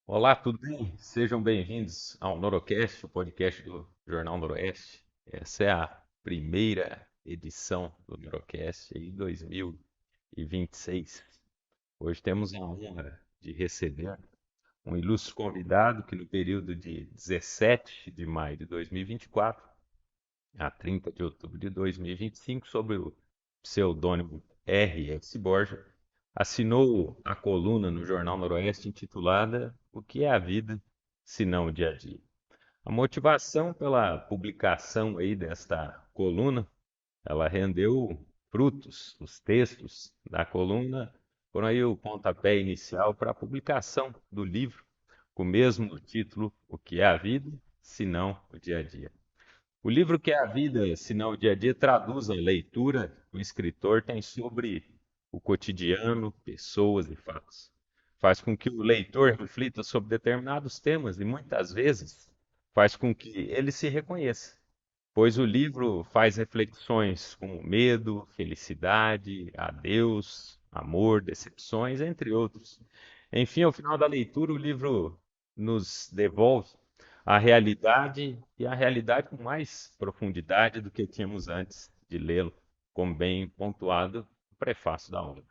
Olá, tudo bem? Sejam bem-vindos ao Norocast, o podcast do Jornal Noroeste. Essa é a primeira edição do Norocast em 2026. Hoje temos a honra de receber um ilustre convidado que no período de 17 de maio de 2024 a 30 de outubro de 2025, sob o pseudônimo R.S. Borja, assinou a coluna no Jornal Noroeste intitulada O que é a vida, se não o dia a dia? A motivação pela publicação aí desta coluna, ela rendeu frutos. Os textos da coluna foram aí o pontapé inicial para a publicação do livro com o mesmo título, O que é a vida, se não o dia a dia? O livro que é a vida, se não o dia a dia, traduz a leitura que o escritor tem sobre o cotidiano, pessoas e fatos. Faz com que o leitor reflita sobre determinados temas e muitas vezes faz com que ele se reconheça, pois o livro faz reflexões como medo, felicidade, adeus, amor, decepções, entre outros. Enfim, ao final da leitura, o livro nos devolve a realidade e a realidade com mais profundidade do que tínhamos antes de lê-lo, como bem pontuado no prefácio da obra.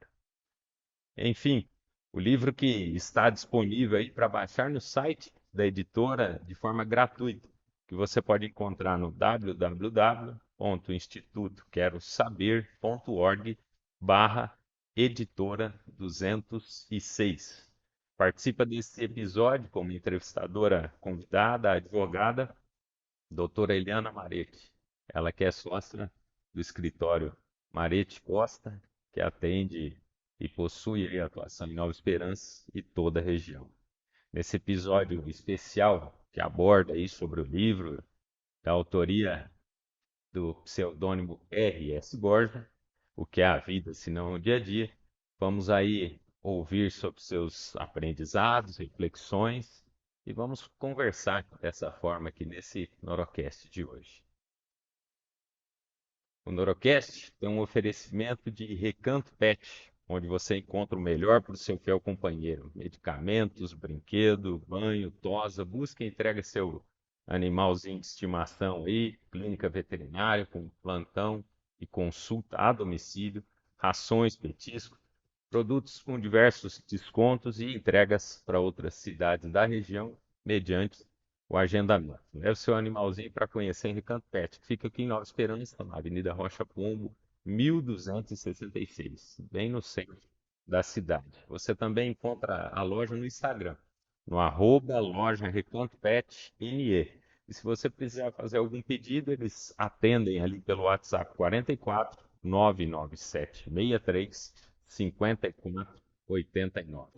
Enfim, o livro que está disponível aí para baixar no site da editora de forma gratuita, que você pode encontrar no www.institutoquerosaber.org/editora 206. Participa desse episódio como entrevistadora convidada, a advogada, doutora Eliana Marete. Ela que é sócia do escritório Marete Costa, que atende e possui aí atuação em Nova Esperança e toda a região. Nesse episódio especial que aborda aí sobre o livro, da autoria do pseudônimo R.S. Borja, O que é a vida, se não o dia a dia, vamos aí ouvir sobre seus aprendizados, reflexões e vamos conversar dessa forma aqui nesse Norocast de hoje. O Norocast tem um oferecimento de Recanto Pet, onde você encontra o melhor para o seu fiel companheiro. Medicamentos, brinquedo, banho, tosa, busca e entrega seu animalzinho de estimação aí, clínica veterinária com plantão e consulta a domicílio, rações, petiscos, produtos com diversos descontos e entregas para outras cidades da região mediante o agendamento. Leve seu animalzinho para conhecer em Recanto Pet, que fica aqui em Nova Esperança, na Avenida Rocha Pombo, 1266, bem no centro da cidade. Você também encontra a loja no Instagram, no arroba loja Recanto Pet NE. E se você precisar fazer algum pedido, eles atendem ali pelo WhatsApp 44 997 63 54 89.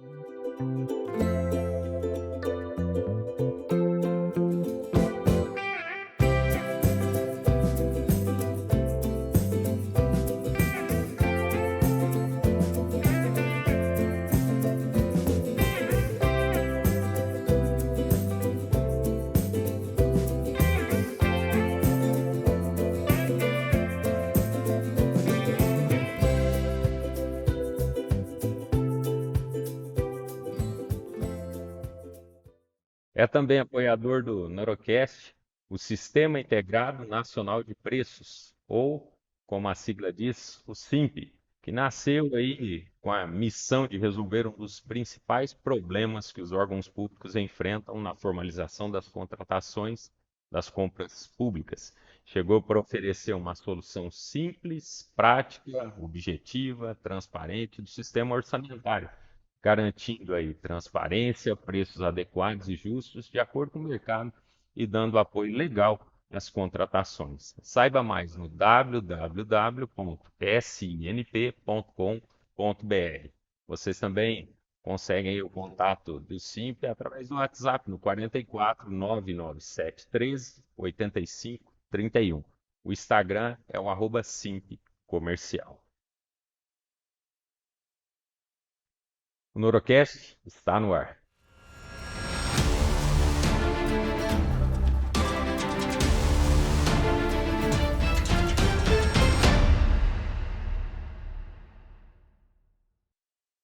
É também apoiador do Neurocast, o Sistema Integrado Nacional de Preços, ou, como a sigla diz, o SIMP, que nasceu aí com a missão de resolver um dos principais problemas que os órgãos públicos enfrentam na formalização das contratações das compras públicas. Chegou para oferecer uma solução simples, prática, objetiva, transparente do sistema orçamentário, garantindo aí transparência, preços adequados e justos de acordo com o mercado e dando apoio legal às contratações. Saiba mais no www.sinp.com.br. Vocês também conseguem aí o contato do Simp através do WhatsApp no 44 997 13 85 31. O Instagram é o @Simp Comercial. O Norocast está no ar.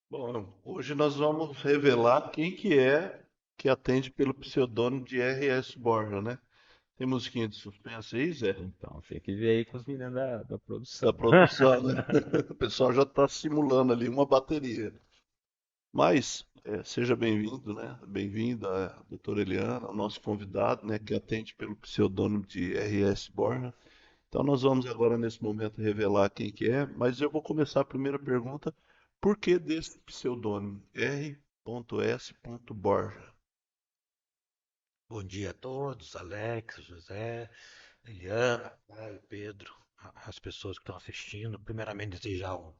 Bom, hoje nós vamos revelar quem que é que atende pelo pseudônimo de R.S. Borja, né? Tem musiquinha de suspense aí, Zé? Então, tem que ver aí com os meninos da Da produção. produção, né? O pessoal já está simulando ali uma bateria. Mas seja bem-vindo, né? Bem-vinda, doutora Eliana, o nosso convidado, né? Que atende pelo pseudônimo de R.S. Borja. Então nós vamos agora nesse momento revelar quem que é, mas eu vou começar a primeira pergunta. Por que desse pseudônimo? R.S. Borja. Bom dia a todos, Alex, José, Eliana, Caio, Pedro, as pessoas que estão assistindo. Primeiramente, desejar um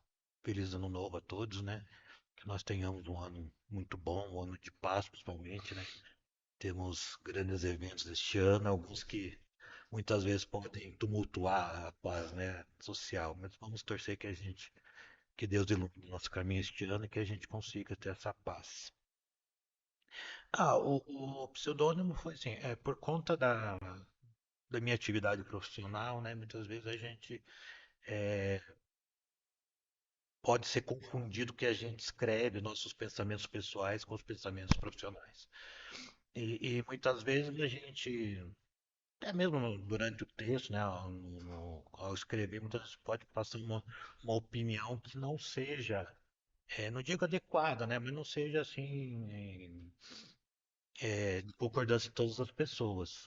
feliz ano novo a todos, né? Que nós tenhamos um ano muito bom, um ano de paz, principalmente, né? Temos grandes eventos este ano, alguns que muitas vezes podem tumultuar a paz, né, social, mas vamos torcer que Deus ilumine o nosso caminho este ano e que a gente consiga ter essa paz. O pseudônimo foi assim, por conta da minha atividade profissional, né? Muitas vezes a gente pode ser confundido que a gente escreve nossos pensamentos pessoais com os pensamentos profissionais. E muitas vezes a gente, até mesmo durante o texto, né, ao escrever, muitas vezes pode passar uma opinião que não seja, não digo adequada, né, mas não seja assim, de concordância de todas as pessoas.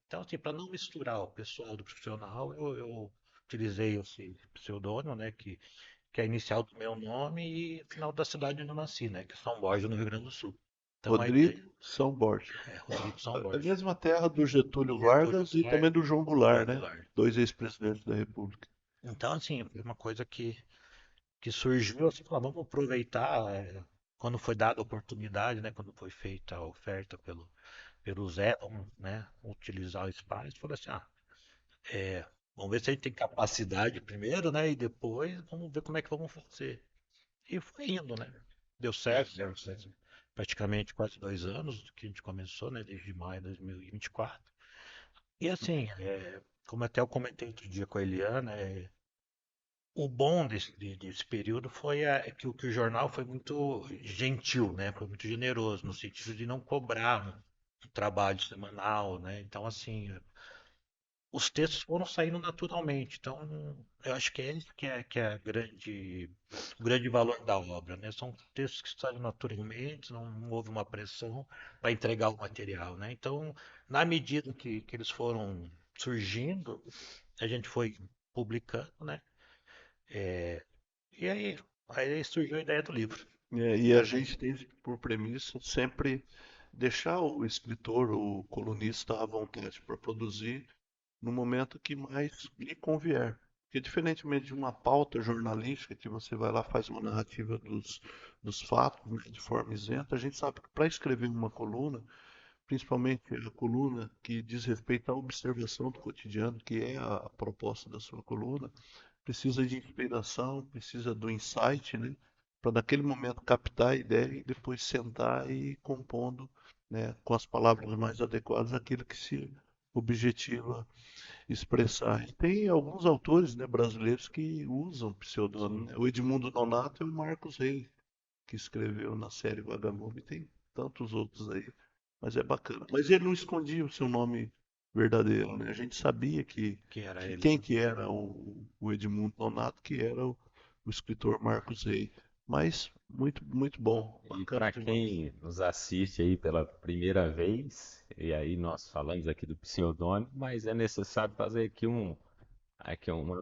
Então, assim, para não misturar o pessoal do profissional, eu utilizei esse pseudônimo, né, que é a inicial do meu nome e final da cidade onde eu nasci, né, que é São Borja, no Rio Grande do Sul. Então a Rodrigo ideia São Borja. é Rodrigo São A Borja. mesma terra do Getúlio Getúlio Vargas e também do Vargas, João Goulart, João né? Goulart. Dois ex-presidentes da República. Então, assim, foi uma coisa que surgiu, assim, falou, vamos aproveitar, quando foi dada a oportunidade, né, quando foi feita a oferta pelo Zé, vamos, né, utilizar o espaço, falou assim, vamos ver se a gente tem capacidade primeiro, né, e depois vamos ver como é que vamos fazer. E foi indo, né? Deu certo, praticamente quase 2 anos que a gente começou, né? Desde maio de 2024. E assim, como até eu comentei outro dia com a Eliana, o bom desse período foi que o jornal foi muito gentil, né? Foi muito generoso, no sentido de não cobrar um trabalho semanal, né? Então, assim, os textos foram saindo naturalmente. Então, eu acho que é esse que é o grande valor da obra, né? São textos que saem naturalmente, não houve uma pressão para entregar o material, né? Então, na medida que eles foram surgindo, a gente foi publicando, né? E aí surgiu a ideia do livro. E a gente tem por premissa sempre deixar o escritor, o colunista à vontade para produzir no momento que mais lhe convier. Porque diferentemente de uma pauta jornalística que você vai lá faz uma narrativa dos fatos, né, de forma isenta, a gente sabe que para escrever uma coluna, principalmente a coluna que diz respeito à observação do cotidiano, que é a proposta da sua coluna, precisa de inspiração, precisa do insight, né? Para naquele momento captar a ideia e depois sentar e ir compondo, né, com as palavras mais adequadas aquilo que se objetiva expressar. E tem alguns autores, né, brasileiros que usam pseudônimo, Sim. né? O Edmundo Nonato e o Marcos Reis, que escreveu na série Vagalume, tem tantos outros aí, mas é bacana. Mas ele não escondia o seu nome verdadeiro, né? A gente sabia Que era que ele, quem né? que era o Edmundo Nonato, que era o escritor Marcos Reis. Mas muito, muito bom, E bacana para demais. quem nos assiste aí pela primeira vez, e aí nós falamos aqui do pseudônimo, mas é necessário fazer aqui uma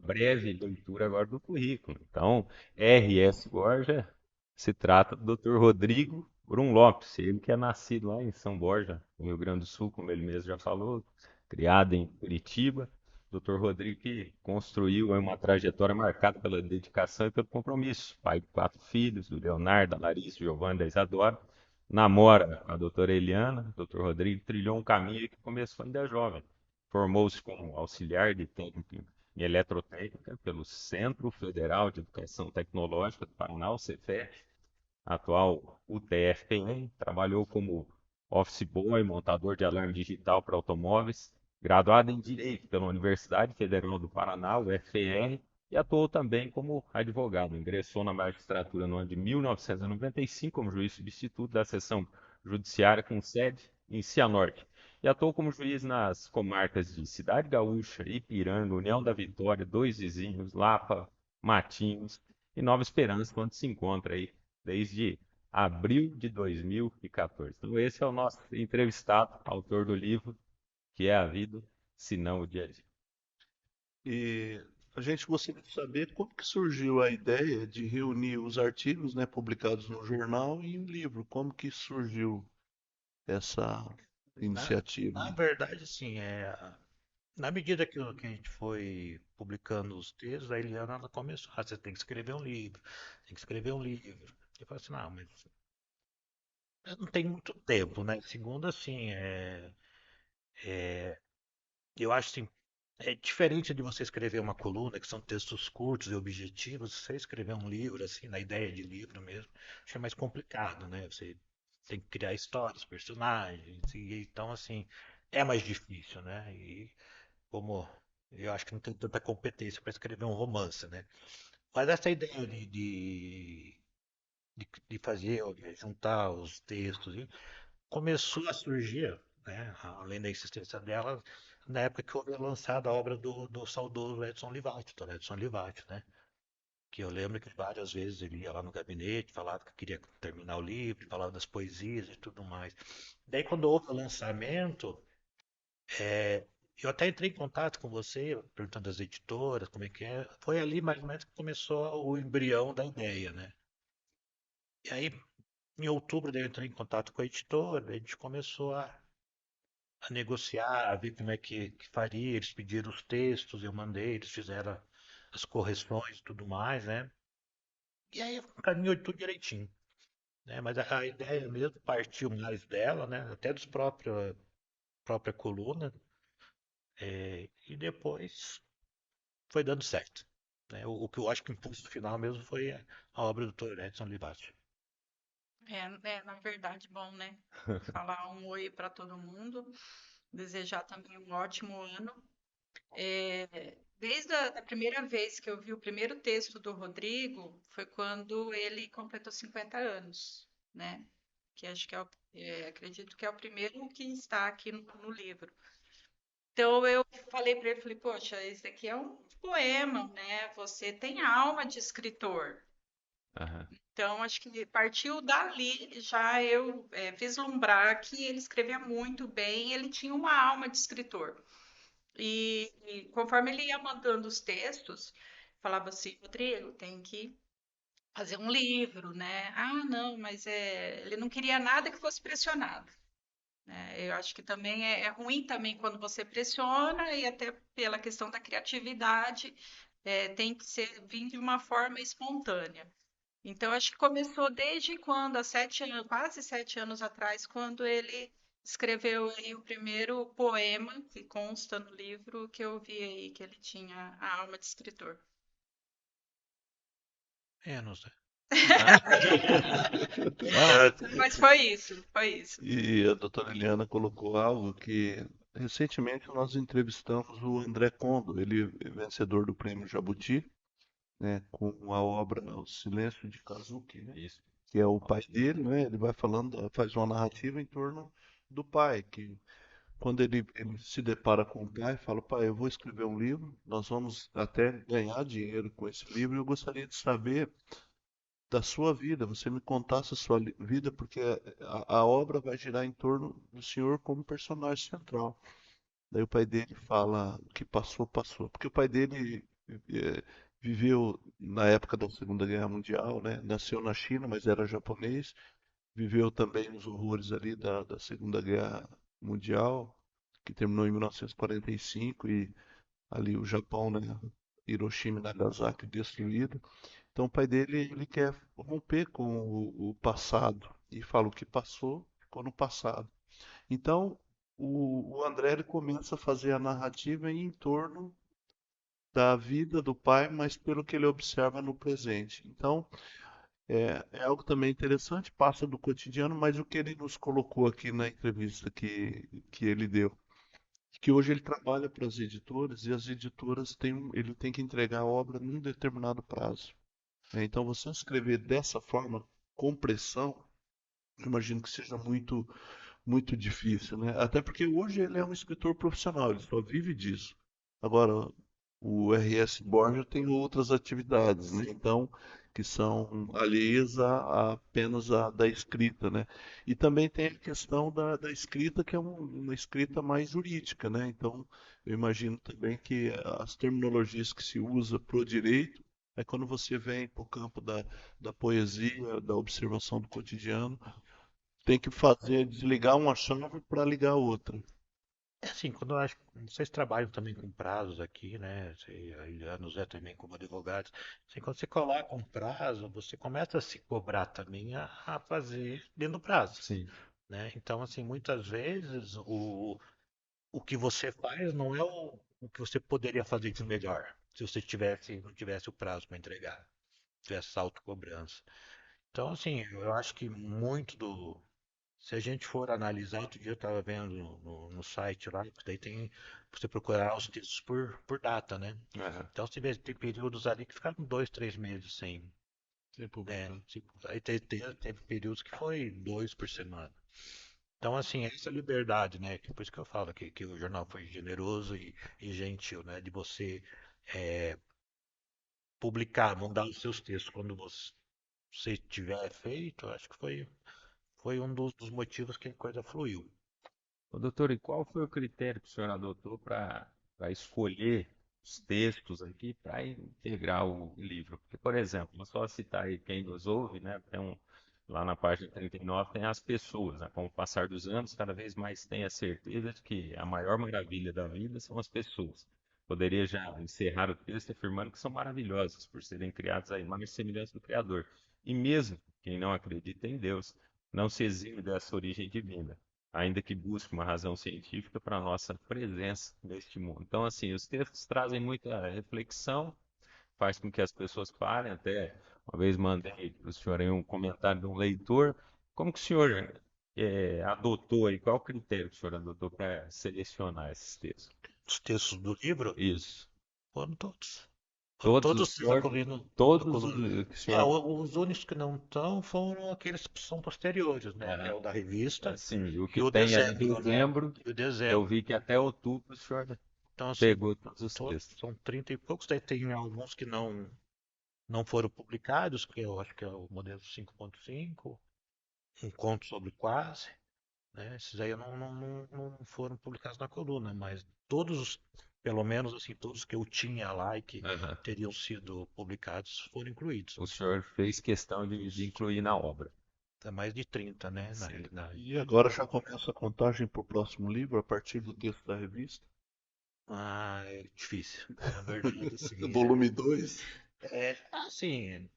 breve leitura agora do currículo. Então, R.S. Borja se trata do Dr. Rodrigo Brum Lopes, ele que é nascido lá em São Borja, no Rio Grande do Sul, como ele mesmo já falou, criado em Curitiba. Dr. Rodrigo que construiu aí uma trajetória marcada pela dedicação e pelo compromisso. Pai de 4 filhos, do Leonardo, da Larissa, Giovanna e da Isadora. Namora com a doutora Eliana. Dr. Rodrigo trilhou um caminho que começou ainda jovem. Formou-se como auxiliar de técnico em eletrotécnica pelo Centro Federal de Educação Tecnológica do Paraná, o Cefet, atual UTFPM, trabalhou como office boy, montador de alarme digital para automóveis, graduado em Direito pela Universidade Federal do Paraná, UFR, e atuou também como advogado. Ingressou na magistratura no ano de 1995 como juiz substituto da seção judiciária com sede em Cianorte e atuou como juiz nas comarcas de Cidade Gaúcha, Ipiranga, União da Vitória, Dois Vizinhos, Lapa, Matinhos e Nova Esperança, onde se encontra aí desde abril de 2014. Então, esse é o nosso entrevistado, autor do livro Que é a Vida, se não o Dia a Dia. E a gente gostaria de saber como que surgiu a ideia de reunir os artigos, né, publicados no jornal em um livro. Como que surgiu essa Na, iniciativa? na verdade, assim, na medida que a gente foi publicando os textos, a Eliana ela começou, você tem que escrever um livro, tem que escrever um livro. Eu falei assim, não, mas eu não tenho muito tempo, né? Segundo, assim, eu acho assim, é diferente de você escrever uma coluna, que são textos curtos e objetivos, você escrever um livro, assim, na ideia de livro mesmo, acho que é mais complicado, né? Você tem que criar histórias, personagens, e então, assim, é mais difícil, né? E como eu acho que não tenho tanta competência para escrever um romance, né? Mas essa ideia de fazer, de juntar os textos, começou a surgir, né, além da existência dela, na época que houve lançada a obra do saudoso Edson Livati, do Edson Livati, né? Que eu lembro que várias vezes ele ia lá no gabinete, falava que queria terminar o livro, falava das poesias e tudo mais. Daí, quando houve o lançamento, eu até entrei em contato com você, perguntando das editoras, como é que é. Foi ali mais ou menos que começou o embrião da ideia, né? E aí, em outubro, daí eu entrei em contato com a editora, a gente começou a negociar, a ver como é que faria. Eles pediram os textos, eu mandei, eles fizeram as correções e tudo mais, né? E aí caminhou tudo direitinho, né? Mas a ideia mesmo partiu mais dela, né? Até dos própria coluna, e depois foi dando certo, né? O que eu acho que o impulso final mesmo foi a obra do Dr. Edson Livati. Na verdade, bom, né? Falar um oi para todo mundo, desejar também um ótimo ano. Desde a da primeira vez que eu vi o primeiro texto do Rodrigo, foi quando ele completou 50 anos, né? Que acho que acredito que é o primeiro que está aqui no livro. Então eu falei para ele, falei, poxa, esse aqui é um poema, né? Você tem alma de escritor. Aham. Então, acho que partiu dali já eu vislumbrar que ele escrevia muito bem, ele tinha uma alma de escritor. E conforme ele ia mandando os textos, falava assim, Rodrigo, tem que fazer um livro, né? Ah, não, mas ele não queria nada que fosse pressionado, né? Eu acho que também é ruim também quando você pressiona e até pela questão da criatividade, tem que vir de uma forma espontânea. Então, acho que começou desde quando, há 7 anos, quase 7 anos atrás, quando ele escreveu aí o primeiro poema que consta no livro que eu vi aí, que ele tinha a alma de escritor. Não sei. Não, Mas foi isso, foi isso. E a doutora Eliana colocou algo que recentemente nós entrevistamos o André Condo, ele é vencedor do Prêmio Jabuti, né, com a obra O Silêncio de Kazuki, né, isso. que é o pai dele, né, ele vai falando, faz uma narrativa em torno do pai, que quando ele se depara com o pai, fala, pai, eu vou escrever um livro, nós vamos até ganhar dinheiro com esse livro, e eu gostaria de saber da sua vida, você me contasse a sua vida, porque a obra vai girar em torno do senhor como personagem central. Daí o pai dele fala, o que passou, passou. Porque o pai dele viveu na época da Segunda Guerra Mundial, né? Nasceu na China, mas era japonês. Viveu também os horrores ali da Segunda Guerra Mundial, que terminou em 1945, e ali o Japão, né? Hiroshima e Nagasaki destruído. Então o pai dele, ele quer romper com o passado e fala o que passou, ficou no passado. Então o André ele começa a fazer a narrativa em torno da vida do pai, mas pelo que ele observa no presente. Então é algo também interessante, passa do cotidiano, mas o que ele nos colocou aqui na entrevista que ele deu, que hoje ele trabalha para as editoras e as editoras ele tem que entregar a obra num determinado prazo. Então, você escrever dessa forma, com pressão, eu imagino que seja muito difícil, né? Até porque hoje ele é um escritor profissional, ele só vive disso. Agora, o R.S. Borges tem outras atividades, né? Então, que são alheias apenas da escrita, né? E também tem a questão da escrita, que é uma escrita mais jurídica, né? Então, eu imagino também que as terminologias que se usa para o direito, é quando você vem para o campo da poesia, da observação do cotidiano, tem que fazer, desligar uma chave para ligar outra. É assim, quando eu acho, vocês trabalham também com prazos aqui, né? A José também como advogado. Assim, quando você coloca um prazo, você começa a se cobrar também a fazer dentro do prazo, Sim. né? Então, assim, muitas vezes o que você faz não é o que você poderia fazer de melhor, se você não tivesse o prazo para entregar, tivesse essa autocobrança. Então, assim, eu acho que muito se a gente for analisar, outro dia eu estava vendo no site lá, que daí tem você procurar os textos por data, né? Aham. Então você vê, tem períodos ali que ficaram 2, 3 meses Sem né? publicar. Tipo, aí teve períodos que foi 2 por semana. Então, assim, essa liberdade, né? Que por isso que eu falo que o jornal foi generoso e gentil, né? De você é, publicar, mandar os seus textos quando você tiver feito, acho que foi um dos motivos que a coisa fluiu. Ô, doutor, e qual foi o critério que o senhor adotou para escolher os textos aqui para integrar o livro? Porque, por exemplo, vou só citar aí quem nos ouve, né? Lá na página 39 tem as pessoas, né? Com o passar dos anos, cada vez mais tem a certeza de que a maior maravilha da vida são as pessoas. Poderia já encerrar o texto afirmando que são maravilhosas por serem criadas à imagem e semelhança do Criador. E mesmo quem não acredita em Deus, não se exime dessa origem divina, ainda que busque uma razão científica para a nossa presença neste mundo. Então, assim, os textos trazem muita reflexão, faz com que as pessoas parem. Até uma vez mandei para o senhor aí um comentário de um leitor. Como que o senhor adotou aí, qual o critério que o senhor adotou para selecionar esses textos? Os textos do livro Isso. foram todos. Foram Todos o todos da senhor, coluna. Da todos coluna. os que o É, senhor. os únicos que não estão foram aqueles que são posteriores, né? Que é Aham. o da revista Assim, o e que o tem aí em dezembro, né? dezembro, E o eu dezembro. vi que até outubro o senhor Então, assim, pegou todos os textos. são 30 e poucos. Daí tem alguns que não foram publicados, que eu acho que é o modelo 5.5, um conto sobre quase, né? Esses aí não foram publicados na coluna, mas pelo menos assim, todos que eu tinha lá e que Aham. teriam sido publicados foram incluídos. O senhor fez questão de incluir na obra. Até mais de 30, né, na Sim. realidade. E agora já começa a contagem para o próximo livro, a partir do texto da revista. Ah, é difícil. Na verdade, assim, Volume 2. assim,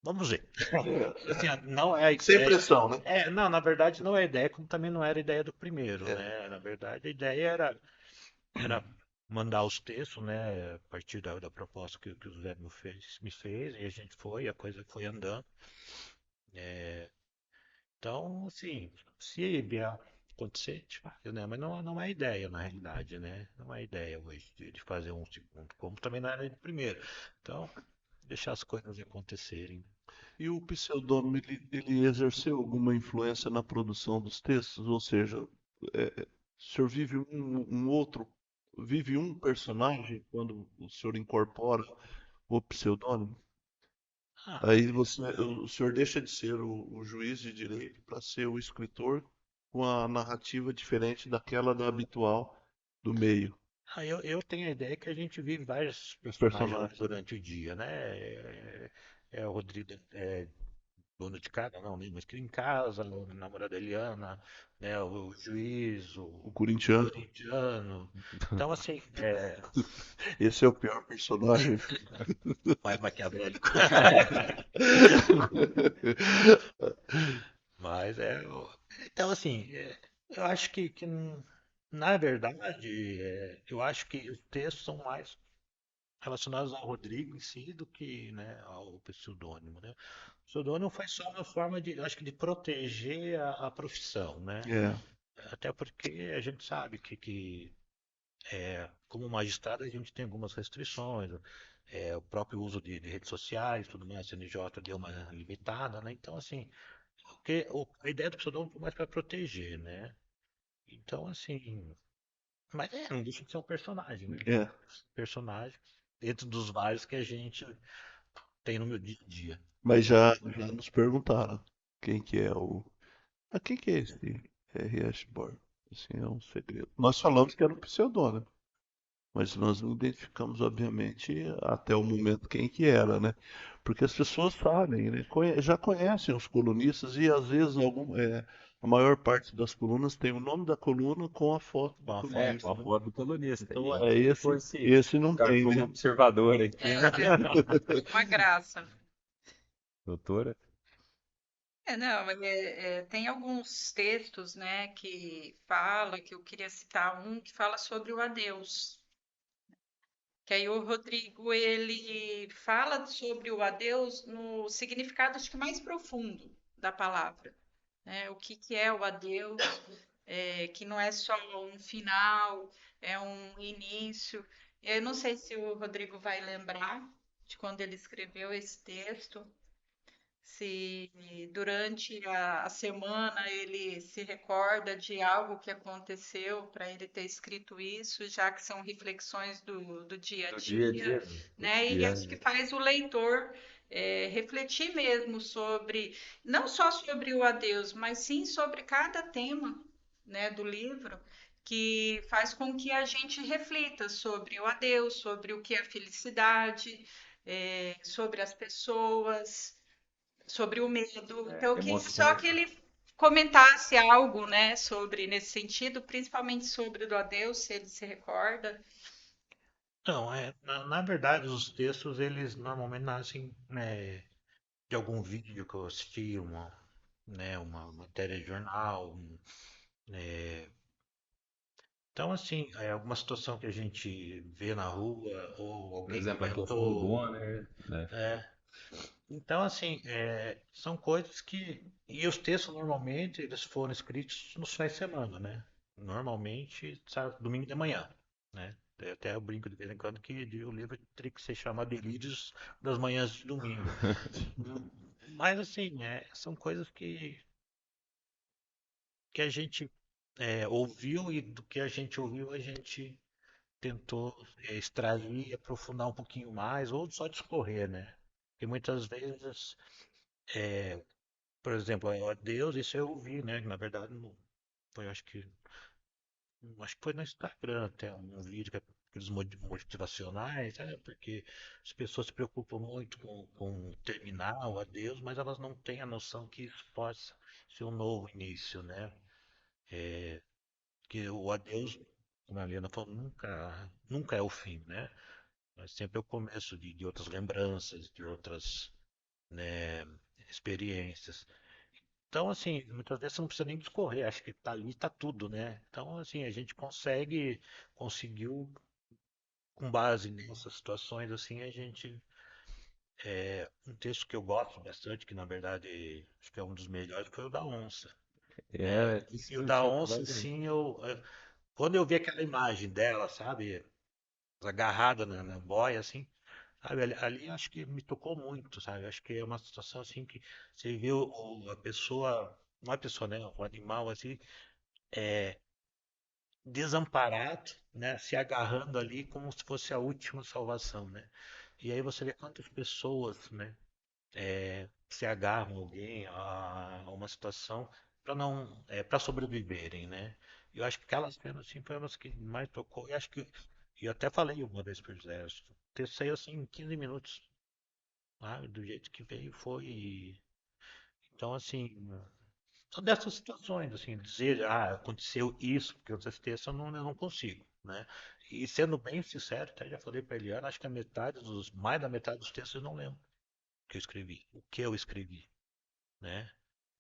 vamos ver. É, Assim, não é a sem ideia. pressão, né? Não, na verdade não é a ideia, como também não era a ideia do primeiro, É. né? Na verdade, a ideia era mandar os textos, né? A partir da proposta que o Zé me fez, e a gente foi, a coisa foi andando. Então, assim, se vier acontecer, a gente faz, né? Mas não é ideia, na realidade, né? Não é ideia hoje de fazer um segundo, como também não era de primeiro. Então, deixar as coisas acontecerem. E o pseudônimo, ele exerceu alguma influência na produção dos textos? Ou seja, o senhor vive um personagem quando o senhor incorpora o pseudônimo? Ah, Aí o senhor deixa de ser o juiz de direito para ser o escritor com a narrativa diferente daquela da habitual do meio. eu tenho a ideia que a gente vive vários Os personagens personagens. durante o dia, né? O Rodrigo dono de casa, não, né? Mas que em casa, a namorada Eliana, né? O juiz, O o corintiano, corintiano. Então, assim, esse é o pior personagem. mais maquiavélico. Mas então, assim, eu acho na verdade, eu acho que os textos são mais relacionados ao Rodrigo em si do que, né, ao pseudônimo, né? O pseudônimo foi só uma forma eu acho que de proteger a profissão, né? É, Até porque a gente sabe como magistrado, a gente tem algumas restrições, o próprio uso de redes sociais, tudo mais, a CNJ deu uma limitada, né? Então, assim, Porque a ideia do pseudônimo é mais para proteger, né? Então, assim. Mas não deixa de ser um personagem, né? É, Personagem dentro dos vários que a gente tem no meu dia a dia. mas já nos perguntaram quem que é o. Ah, quem que é esse R. Ashburn? Assim, é um segredo. Nós falamos que era um pseudônimo, mas nós não identificamos, obviamente, até o momento quem que era, né? Porque as pessoas sabem, né? Já conhecem os colunistas e às vezes a maior parte das colunas tem o nome da coluna com a foto do Com a É, foto, com a colunista, né? foto do colunista. Então E é ficou esse, esse não ficar tem, como né? observador aqui, É, né? uma graça. Doutora? Não, tem alguns textos, né, que fala, que eu queria citar um que fala sobre o adeus. Que aí o Rodrigo, ele fala sobre o adeus no significado, acho que mais profundo da palavra, né? O que que é o adeus, que não é só um final, é um início. Eu não sei se o Rodrigo vai lembrar de quando ele escreveu esse texto, se durante a semana ele se recorda de algo que aconteceu para ele ter escrito isso, já que são reflexões do dia a Do dia a dia, dia, do né? E cotidiano. acho que faz o leitor refletir mesmo sobre, não só sobre o adeus, mas sim sobre cada tema, né, do livro, que faz com que a gente reflita sobre o adeus, sobre o que é felicidade, sobre as pessoas, sobre o medo. Então, eu queria só Emoções. que ele comentasse algo, né, sobre nesse sentido, principalmente sobre o do adeus, se ele se recorda. Não, na verdade, os textos, eles normalmente nascem, né, de algum vídeo que eu assisti, uma matéria de jornal. Então, assim, alguma situação que a gente vê na rua, ou Por alguém exemplo, aqui eu sou o comentou. Bonner, né? é, Então, assim, são coisas que. E os textos, normalmente, eles foram escritos nos finais de semana, né? Normalmente, sabe, domingo de manhã, né? Até eu brinco de vez em quando que o livro teria que ser chamado Delírios das Manhãs de Domingo. Mas, assim, são coisas que a gente ouviu, e do que a gente ouviu, a gente tentou extrair e aprofundar um pouquinho mais, ou só discorrer, né? Porque muitas vezes. Por exemplo, a Deus, isso eu ouvi, né? Na verdade, não foi, acho que foi no Instagram até um vídeo que é aqueles motivacionais, né? Porque as pessoas se preocupam muito com terminar o adeus, mas elas não têm a noção que isso possa ser um novo início, né? Que o adeus, como a Helena falou, nunca é o fim, né? Mas sempre é o começo de outras lembranças, de outras, né, experiências. Então, assim, muitas vezes você não precisa nem discorrer, acho que tá ali, tá tudo, né? Então, assim, a gente conseguiu, com base nessas situações, assim, um texto que eu gosto bastante, que na verdade acho que é um dos melhores, foi o da onça, né? Isso E o que eu da tinha onça, falado aí. assim, quando eu vi aquela imagem dela, sabe, agarrada na boia, assim, sabe, ali acho que me tocou muito, sabe? Acho que é uma situação assim que você vê a pessoa, não é a pessoa, né? O animal assim, desamparado, né, se agarrando ali como se fosse a última salvação, né? E aí você vê quantas pessoas, né, se agarram a alguém, a uma situação para não, para sobreviverem, né? Eu acho que aquelas cenas assim foi uma das que mais tocou. E acho que eu até falei uma vez para o José, o texto saiu assim em 15 minutos, sabe? Do jeito que veio foi. Então assim, são dessas situações, assim, dizer, aconteceu isso, porque outras textos eu não consigo, né? E sendo bem sincero, até já falei para Eliana, acho que mais da metade dos textos eu não lembro que eu escrevi, o que eu escrevi, né?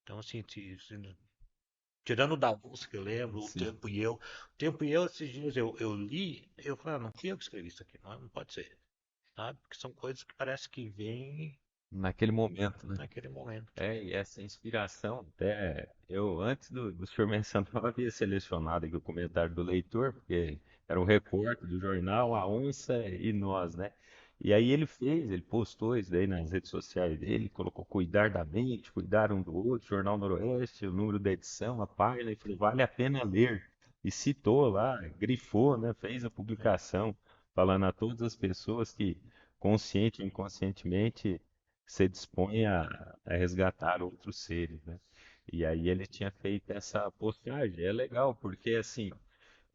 Então, assim, tirando o da música que eu lembro, Sim. O Tempo e Eu, esses dias eu li, eu falei, não fui eu que escrevi isso aqui, não pode ser, sabe? Porque são coisas que parece que vêm Naquele momento, né? naquele momento. E essa inspiração, até eu, antes do senhor mencionar, eu havia selecionado aqui o comentário do leitor, porque era um recorte do jornal A Onça e Nós, né? E aí ele postou isso daí nas redes sociais dele, colocou cuidar da mente, cuidar um do outro, Jornal Noroeste, o número da edição, a página, e falou, vale a pena ler. E citou lá, grifou, né, fez a publicação, falando a todas as pessoas que, consciente ou inconscientemente, se dispõem a resgatar outros seres, né? E aí ele tinha feito essa postagem. É legal, porque assim,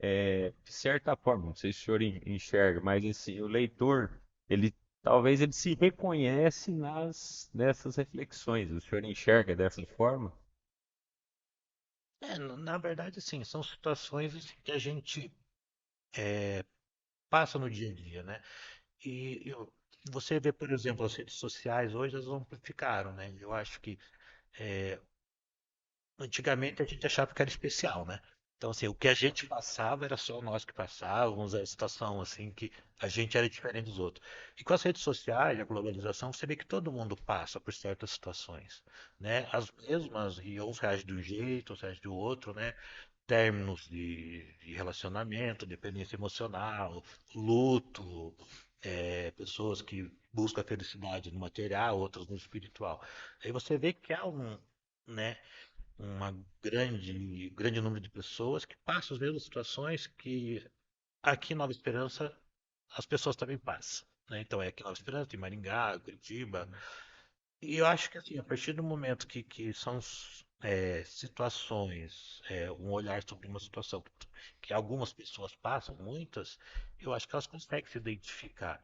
de certa forma, não sei se o senhor enxerga, mas assim, o leitor, ele talvez ele se reconhece nessas reflexões. O senhor enxerga dessa forma? Na verdade, sim, são situações assim, que a gente passa no dia a dia, né? Você vê, por exemplo, as redes sociais hoje elas amplificaram, né? Eu acho que antigamente a gente achava que era especial, né? Então, assim, o que a gente passava era só nós que passávamos, a situação, assim, que a gente era diferente dos outros. E com as redes sociais, a globalização, você vê que todo mundo passa por certas situações, né? As mesmas, e uns reagem de um jeito, outros reagem do outro, né? Términos de relacionamento, dependência emocional, luto, pessoas que buscam a felicidade no material, outras no espiritual. Aí você vê que há né, uma grande número de pessoas que passam as mesmas situações que aqui em Nova Esperança as pessoas também passam. Né? Então é aqui em Nova Esperança, em Maringá, Curitiba. E eu acho que assim, a partir do momento que são situações, um olhar sobre uma situação que algumas pessoas passam, muitas, eu acho que elas conseguem se identificar,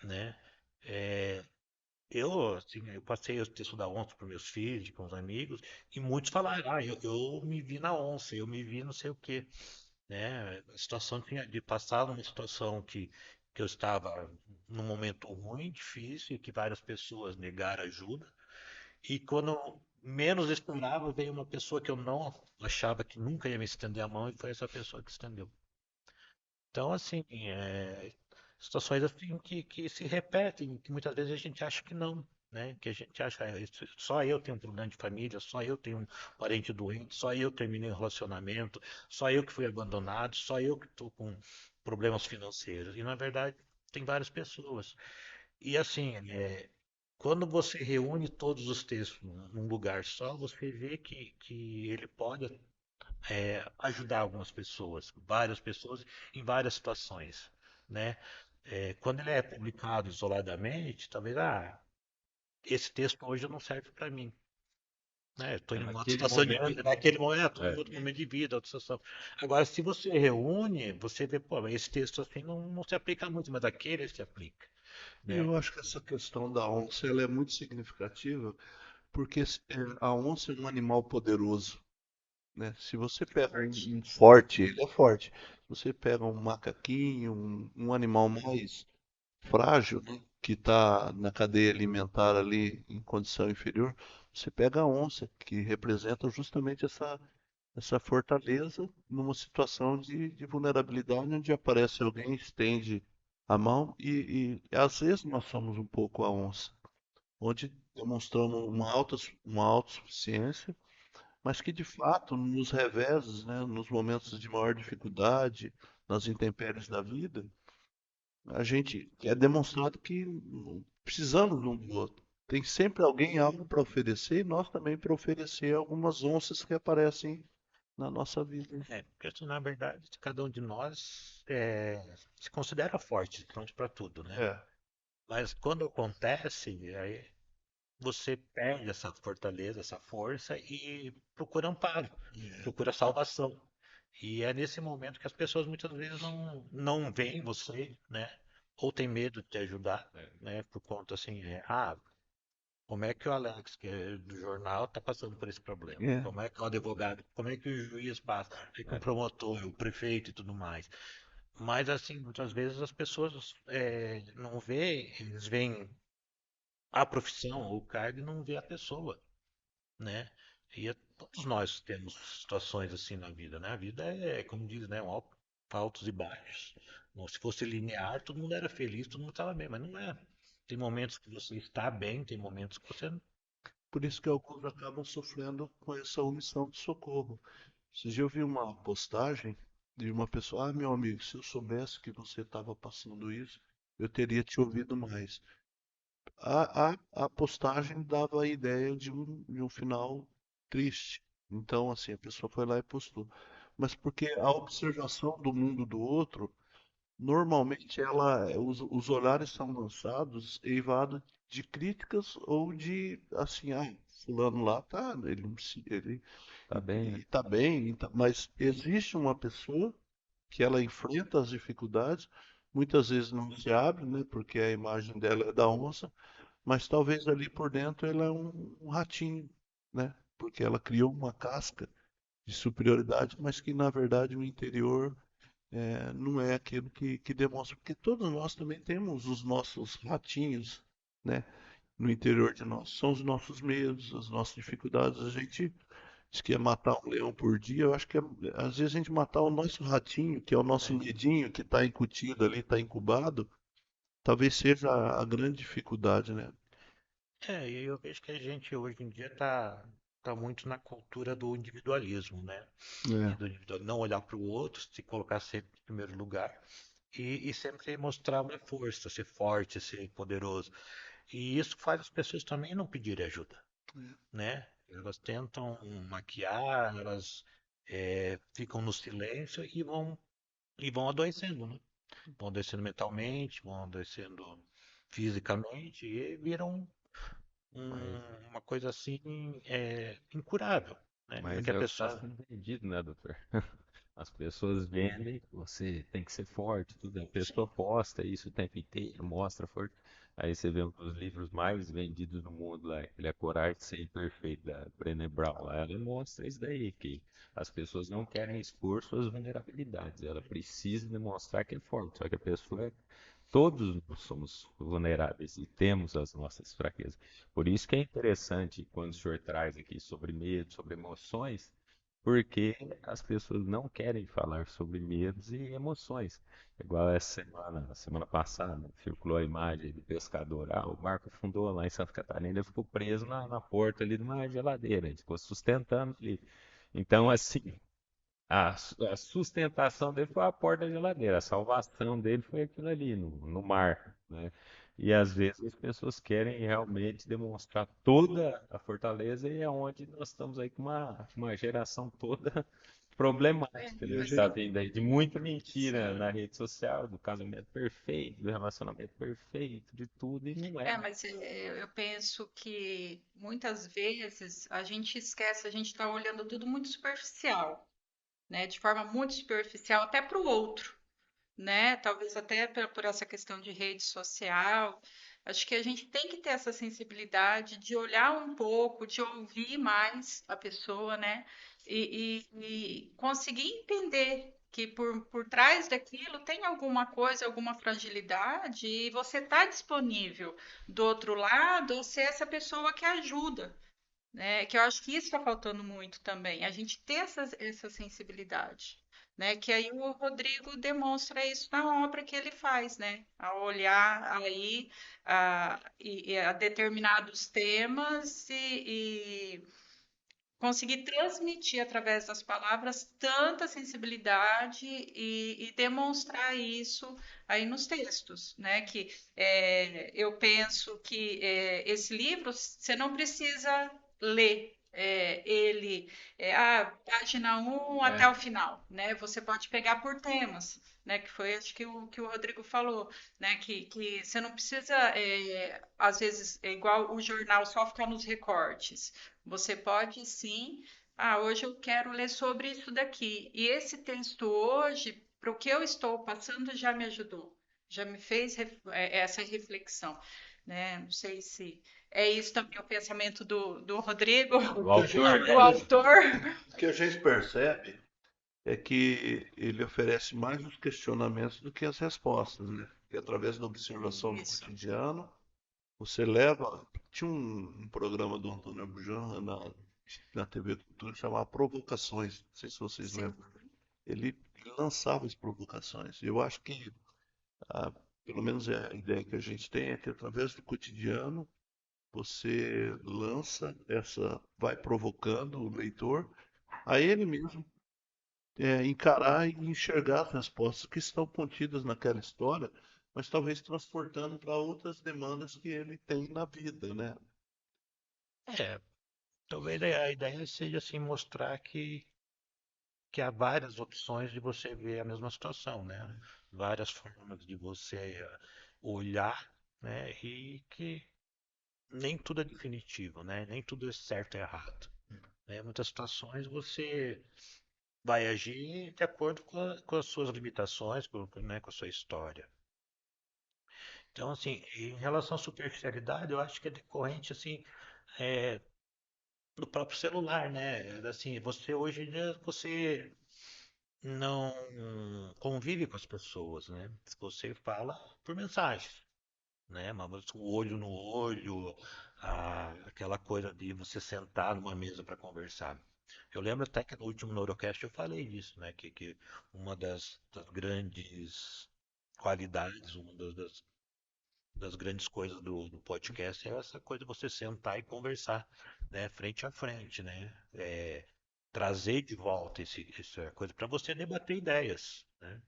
né? É, assim, eu passei o texto da onça para meus filhos, com os amigos, e muitos falaram, eu me vi na onça, eu me vi não sei o quê, né? A situação de passar numa situação que eu estava num momento ruim, difícil, e que várias pessoas negaram ajuda, e quando menos esperava, veio uma pessoa que eu não achava que nunca ia me estender a mão, e foi essa pessoa que estendeu. Então, assim, situações assim que se repetem, que muitas vezes a gente acha que não, né? Que a gente acha, só eu tenho um problema de família, só eu tenho um parente doente, só eu terminei um relacionamento, só eu que fui abandonado, só eu que estou com problemas financeiros. E na verdade tem várias pessoas. E assim, quando você reúne todos os textos num lugar só, você vê que ele pode ajudar algumas pessoas, várias pessoas, em várias situações, né? Quando ele é publicado isoladamente, talvez, esse texto hoje não serve para mim, né? Estou É em uma outra naquele situação de momento. vida, naquele momento, estou em É. outro momento de vida, outra situação. Agora, se você reúne, você vê, pô, esse texto assim não se aplica muito, mas aquele se aplica, E né? eu acho que essa questão da onça ela é muito significativa, porque a onça é um animal poderoso, né? Se você pega um forte, ele é forte. Se você pega um macaquinho, um animal mais frágil, né, que está na cadeia alimentar ali em condição inferior, você pega a onça, que representa justamente essa fortaleza numa situação de vulnerabilidade, onde aparece alguém, estende a mão e às vezes nós somos um pouco a onça, onde demonstramos uma autossuficiência, mas que de fato nos reveses, né, nos momentos de maior dificuldade, nas intempéries da vida, a gente é demonstrado que precisamos um do outro. Tem sempre alguém algo para oferecer e nós também para oferecer algumas onças que aparecem na nossa vida. Porque assim, na verdade, cada um de nós se considera forte, pronto para tudo, né? É, Mas quando acontece, aí você perde essa fortaleza, essa força e procura amparo, procura salvação. E é nesse momento que as pessoas muitas vezes não veem você, né? Ou tem medo de te ajudar, né? Por conta assim, como é que o Alex, que é do jornal, está passando por esse problema? é. Como é que o advogado, como é que o juiz passa? Aí com o promotor, o prefeito e tudo mais. Mas assim, muitas vezes as pessoas não veem, eles veem a profissão ou o cargo e não vê a pessoa, né? Todos nós temos situações assim na vida, né? A vida como diz, né? Altos e baixos. Não, se fosse linear, todo mundo era feliz, todo mundo estava bem, mas não é. Tem momentos que você está bem, tem momentos que você não. Por isso que alguns acabam sofrendo com essa omissão de socorro. Esses dias eu vi uma postagem de uma pessoa, meu amigo, se eu soubesse que você estava passando isso. eu teria te ouvido mais. A postagem dava a ideia de um final triste. Então, assim, a pessoa foi lá e postou. Mas porque a observação do mundo do outro, normalmente os olhares são lançados eivado de críticas ou de, assim, fulano lá tá, ele, não se- ele Tá bem, né? e tá bem, mas existe uma pessoa que ela enfrenta as dificuldades, muitas vezes não se abre, né, porque a imagem dela é da onça, mas talvez ali por dentro ela é um ratinho, né? Porque ela criou uma casca de superioridade, mas que na verdade o interior não é aquilo que demonstra. Porque todos nós também temos os nossos ratinhos, né? No interior de nós. São os nossos medos, as nossas dificuldades. A gente diz que é matar um leão por dia. Eu acho que às vezes a gente matar o nosso ratinho, que é o nosso medinho, que está incutido ali, está incubado, talvez seja a grande dificuldade, né? E eu vejo que a gente hoje em dia tá muito na cultura do individualismo, né? E É. do não olhar para o outro, se colocar sempre em primeiro lugar e sempre mostrar uma força, ser forte, ser poderoso. E isso faz as pessoas também não pedirem ajuda, né? Elas tentam maquiar, elas ficam no silêncio e vão adoecendo, né? Vão adoecendo mentalmente, vão adoecendo fisicamente e viram Mas, uma coisa assim incurável, né? mas Porque a é o que está pessoa sendo vendido, né, doutor? As pessoas vendem, você tem que ser forte, tudo. A pessoa posta isso o tempo inteiro, mostra forte. Aí você vê um dos livros mais vendidos no mundo lá, ele é Coragem de Ser Imperfeito, da Brené Brown. Lá ela mostra isso daí, que as pessoas não querem expor suas vulnerabilidades. Ela precisa demonstrar que é forte. Só que a pessoa todos nós somos vulneráveis e temos as nossas fraquezas. Por isso que é interessante quando o senhor traz aqui sobre medo, sobre emoções, porque as pessoas não querem falar sobre medos e emoções. Igual essa semana, semana passada, circulou a imagem do pescador. O barco afundou lá em Santa Catarina, ele ficou preso na porta ali de uma geladeira, ele ficou sustentando ali. Então, assim, a sustentação dele foi a porta da geladeira, a salvação dele foi aquilo ali, no mar, né? E às vezes as pessoas querem realmente demonstrar toda a fortaleza e é onde nós estamos aí com uma geração toda É, problemática, E né? a Que está gente, vindo aí de muita mentira sim. na rede social, do casamento perfeito, do relacionamento perfeito, de tudo, e não é. Mas eu penso que muitas vezes a gente esquece, a gente está olhando tudo muito superficial, né? De forma muito superficial, até para o outro, né? Talvez até por essa questão de rede social. Acho que a gente tem que ter essa sensibilidade de olhar um pouco, de ouvir mais a pessoa, né? E conseguir entender que por trás daquilo tem alguma coisa, alguma fragilidade, e você está disponível do outro lado, ou ser essa pessoa que ajuda, né? Que eu acho que isso está faltando muito também, a gente ter essa sensibilidade, né? Que aí o Rodrigo demonstra isso na obra que ele faz, né? A olhar aí a determinados temas e conseguir transmitir através das palavras tanta sensibilidade e demonstrar isso aí nos textos, né? Que eu penso que esse livro você não precisa ler ele página um até o é, final, né? Você pode pegar por temas, né? Que foi acho que o Rodrigo falou, né? Que você não precisa às vezes é igual o jornal só ficar nos recortes. Você pode sim. Hoje eu quero ler sobre isso daqui. E esse texto hoje, para o que eu estou passando, já me ajudou, já me fez essa reflexão, né? Não sei se é isso também o pensamento do Rodrigo, O o que a gente, autor, do né? autor. o que a gente percebe é que ele oferece mais os questionamentos do que as respostas, né? Que através da observação do Isso, cotidiano, você leva. Tinha um programa do Antônio Abujamra na TV Cultura chamado Provocações. Não sei se vocês sim. lembram. Ele lançava as provocações. Eu acho que, ah, pelo menos é a ideia que a gente tem, é que através do cotidiano você lança vai provocando o leitor a ele mesmo encarar e enxergar as respostas que estão contidas naquela história, mas talvez transportando para outras demandas que ele tem na vida, né? É, talvez a ideia seja assim mostrar que há várias opções de você ver a mesma situação, né? Várias formas de você olhar, né? E que nem tudo é definitivo, né? Nem tudo é certo e errado. Né? Em muitas situações você vai agir de acordo com as suas limitações, né? Com a sua história. Então, assim, em relação à superficialidade, eu acho que é decorrente, assim, é, do próprio celular, né? Assim, você hoje em dia, você não convive com as pessoas, né? Você fala por mensagem, né? Mas o olho no olho, aquela coisa de você sentar numa mesa para conversar. Eu lembro até que no último Neurocast eu falei disso, né? Que uma das grandes qualidades, uma das grandes coisas do podcast é essa coisa de você sentar e conversar, né? Frente a frente, né? Trazer de volta essa coisa para você debater ideias, né?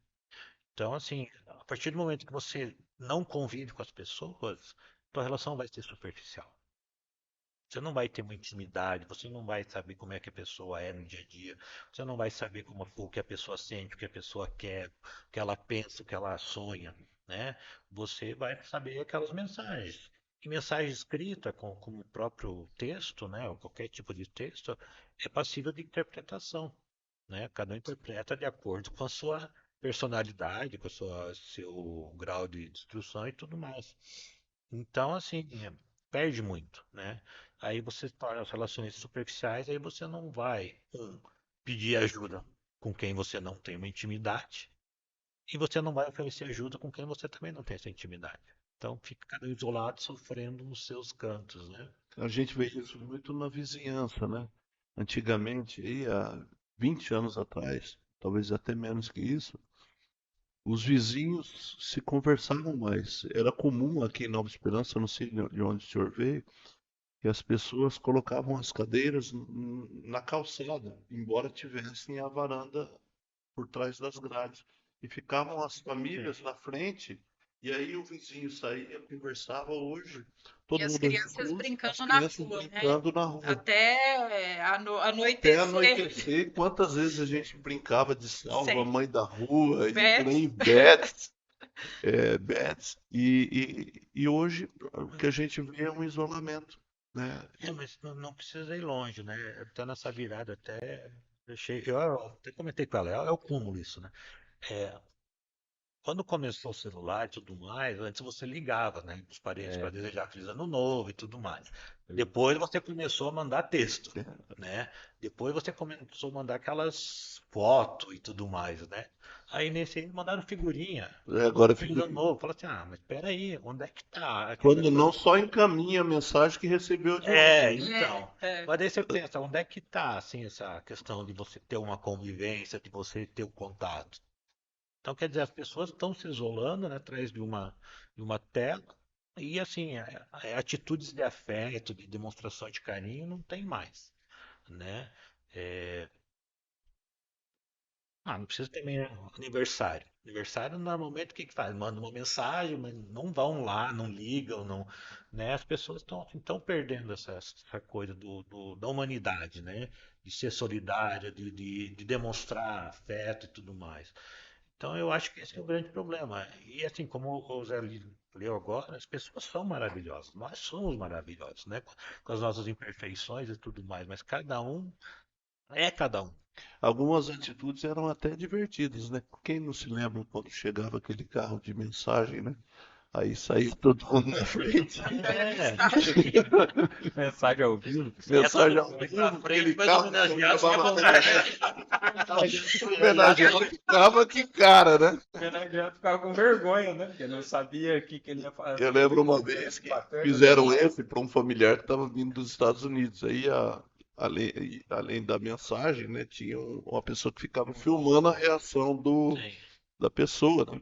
Então, assim, a partir do momento que você não convive com as pessoas, tua relação vai ser superficial. Você não vai ter uma intimidade, você não vai saber como é que a pessoa é no dia a dia, você não vai saber o que a pessoa sente, o que a pessoa quer, o que ela pensa, o que ela sonha, né? Você vai saber aquelas mensagens. E mensagem escrita, como o próprio texto, né, ou qualquer tipo de texto, é passível de interpretação, né? Cada um interpreta de acordo com a sua personalidade, com seu grau de instrução e tudo mais. Então, assim, perde muito, né? Aí você torna as relações superficiais, aí você não vai, pedir ajuda com quem você não tem uma intimidade, e você não vai oferecer ajuda com quem você também não tem essa intimidade. Então fica cada um isolado, sofrendo nos seus cantos, né? A gente vê isso muito na vizinhança, né? Antigamente, aí, há 20 anos atrás, talvez até menos que isso, os vizinhos se conversavam mais. Era comum aqui em Nova Esperança, não sei de onde o senhor veio, que as pessoas colocavam as cadeiras na calçada, embora tivessem a varanda por trás das grades. E ficavam as Sim. famílias na frente, e aí o vizinho saía, conversava. Hoje, E todo as mundo crianças recluso, as brincando na crianças rua, né? brincando na rua. Até Até anoitecer. anoitecer, quantas vezes a gente brincava de salva, Sem mãe da rua, e por bets. aí, bets. E hoje o que a gente vê é um isolamento, né? Mas não precisa ir longe, né? Até nessa virada, eu até comentei com ela, é o cúmulo isso, né? É, quando começou o celular e tudo mais, antes você ligava, né, os parentes para É, desejar feliz ano novo e tudo mais. Depois você começou a mandar texto, né? Depois você começou a mandar aquelas fotos e tudo mais, né? Aí nesse aí mandaram figurinha. Agora Feliz ano novo. Fala assim, mas peraí, onde é que tá? quando não só encaminha a mensagem que recebeu de É, ontem, né? então. É. Mas daí você pensa, onde é que tá, assim, essa questão de você ter uma convivência, de você ter um contato? Então, quer dizer, as pessoas estão se isolando, né, atrás de uma tela, e assim, atitudes de afeto, de demonstração de carinho, não tem mais, né? É, não precisa ter nem aniversário. Aniversário, normalmente, o que que faz? Manda uma mensagem, mas não vão lá, não ligam, não, né? As pessoas estão perdendo essa coisa da humanidade, né? De ser solidária, de demonstrar afeto e tudo mais. Então eu acho que esse é o grande problema. E assim, como o Zé leu agora, as pessoas são maravilhosas. Nós somos maravilhosos, né? Com as nossas imperfeições e tudo mais, mas cada um é cada um. Algumas atitudes eram até divertidas, né? Quem não se lembra quando chegava aquele carro de mensagem, né? Aí saía todo mundo na frente. Pega É, mensagem. mensagem ao vivo. é todo Mensagem ao mundo vivo, na frente, aquele mas carro que homenageado chamava ficava o homenageado ficava que cara, né? O homenageado ficava com vergonha, né? Porque não sabia o que ele ia Eu fazer. lembro uma vez que Bacana, fizeram né? esse para um familiar que estava vindo dos Estados Unidos. Aí, além da mensagem, né, tinha uma pessoa que ficava filmando a reação Sim. da pessoa, né?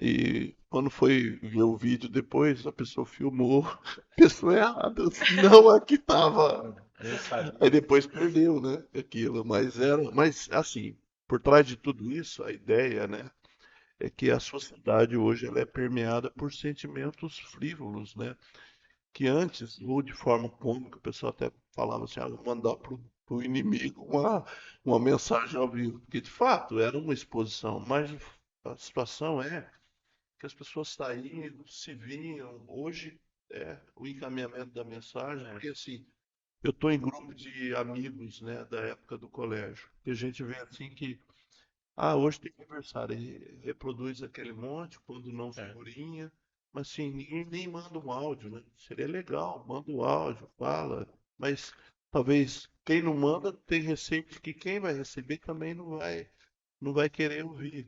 E quando foi ver o vídeo depois, a pessoa filmou a pessoa errada. Não a que tava. Eu sabia. Aí depois perdeu, né? Aquilo. Mas assim, por trás de tudo isso, a ideia, né? é que a sociedade hoje ela é permeada por sentimentos frívolos, né? Que antes, ou de forma cômica, o pessoal até falava assim, vou mandar pro inimigo uma mensagem ao vivo, porque de fato era uma exposição, mas a situação é que as pessoas saíam, se viam, hoje é o encaminhamento da mensagem, porque assim, eu estou em grupo de amigos, né, da época do colégio, e a gente vê assim que hoje tem aniversário. Ele reproduz aquele monte, quando não É. figurinha. Mas assim, ninguém nem manda um áudio, né? Seria legal, manda o áudio, fala. Mas talvez quem não manda tem receio de que quem vai receber também não vai querer ouvir.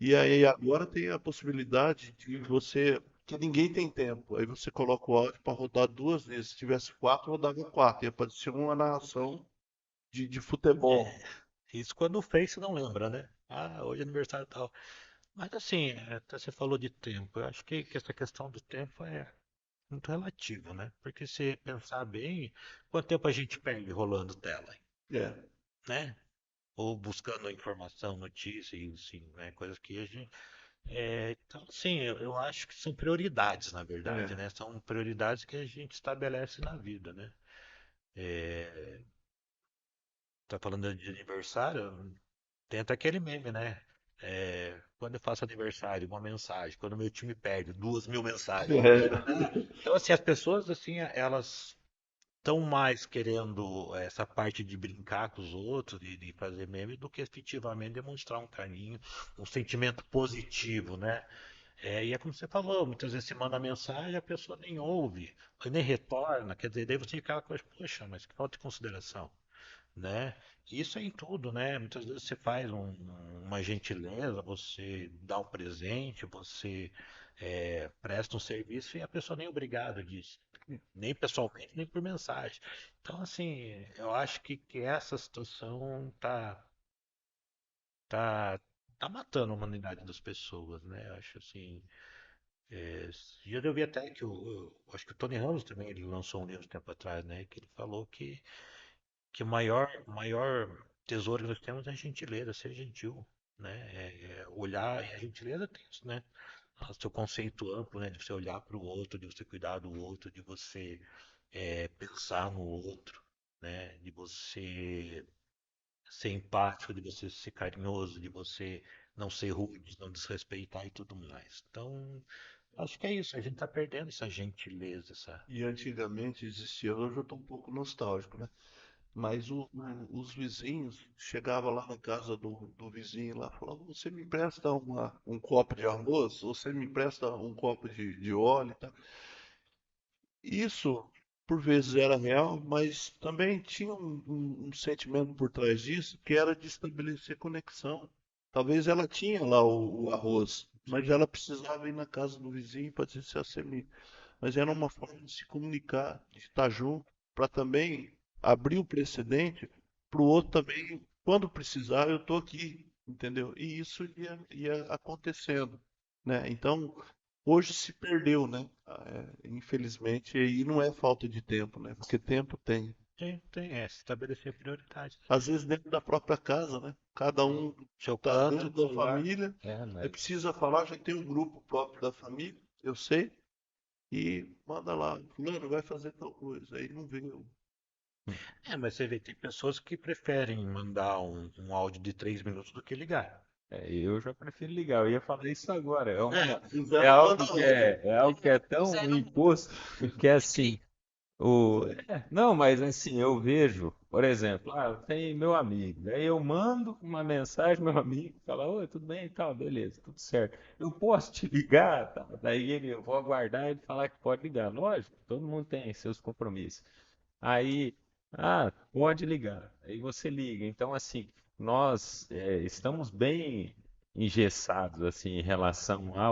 E aí agora tem a possibilidade de você, que ninguém tem tempo. Aí você coloca o áudio para rodar duas vezes. Se tivesse quatro, rodava quatro. Ia parecer uma narração de futebol. Isso quando o Face não lembra, né? Hoje é aniversário tal. Mas assim, até você falou de tempo. Eu acho que essa questão do tempo é muito relativa, né? Porque se pensar bem, quanto tempo a gente perde rolando tela, É, né? Ou buscando informação, notícia, e assim, né? Coisas que a gente. Então, assim, eu acho que são prioridades, na verdade, é. né? São prioridades que a gente estabelece na vida, né? É, tá falando de aniversário, tem até aquele meme, né? Quando eu faço aniversário, uma mensagem. Quando meu time perde, 2.000 mensagens. Então, assim, as pessoas, assim, elas estão mais querendo essa parte de brincar com os outros, de fazer meme, do que efetivamente demonstrar um carinho, um sentimento positivo, né? E é como você falou, muitas vezes você manda mensagem, a pessoa nem ouve, ou nem retorna, quer dizer, daí você fica aquela coisa, poxa, mas que falta de consideração, né? Isso é em tudo, né? Muitas vezes você faz uma gentileza, você dá um presente, você presta um serviço e a pessoa nem obrigada disso, nem pessoalmente, nem por mensagem. Então, assim, eu acho que essa situação tá, tá matando a humanidade das pessoas, né? Eu acho assim. Já eu vi até que acho que o Tony Ramos também ele lançou um livro um tempo atrás, né? Que ele falou que o maior tesouro que nós temos é a gentileza, ser gentil, né? Olhar, e a gentileza tem isso, né? O seu conceito amplo, né? De você olhar para o outro, de você cuidar do outro, de você pensar no outro, né? De você ser empático, de você ser carinhoso, de você não ser rude, não desrespeitar e tudo mais. Então, acho que é isso, a gente tá perdendo essa gentileza, essa. E antigamente existia, hoje eu estou um pouco nostálgico, né? Mas os vizinhos chegavam lá na casa do vizinho lá, falavam, você me empresta um copo de arroz, você me empresta um copo de óleo e tal. Isso por vezes era real, mas também tinha um sentimento por trás disso que era de estabelecer conexão. Talvez ela tinha lá o arroz, mas ela precisava ir na casa do vizinho para dizer se assumir. Mas era uma forma de se comunicar, de estar junto, para também abrir o precedente para o outro também, quando precisar, eu estou aqui, entendeu? E isso ia acontecendo, né? Então, hoje se perdeu, né? Infelizmente, e aí não é falta de tempo, né? Porque tempo tem. Se estabelecer prioridades. Às vezes dentro da própria casa, né? Cada um Seu está canto, dentro do da seu lugar. família, aí Mas precisa falar, já tem um grupo próprio da família, eu sei, e manda lá, fulano vai fazer tal coisa, aí não vê. Mas você vê, tem pessoas que preferem mandar um áudio de 3 minutos do que ligar. eu já prefiro ligar. Eu ia falar isso agora. O Zé É não manda algo que áudio. é algo que é O Zé tão não imposto que é assim. explica. Não, mas assim, eu vejo, por exemplo, tem meu amigo, aí eu mando uma mensagem, meu amigo fala, oi, tudo bem e tal, beleza, tudo certo. Eu posso te ligar, tá? Daí eu vou aguardar ele falar que pode ligar. Lógico, todo mundo tem seus compromissos. Aí, pode ligar. Aí você liga. Então, assim, nós estamos bem engessados assim em relação à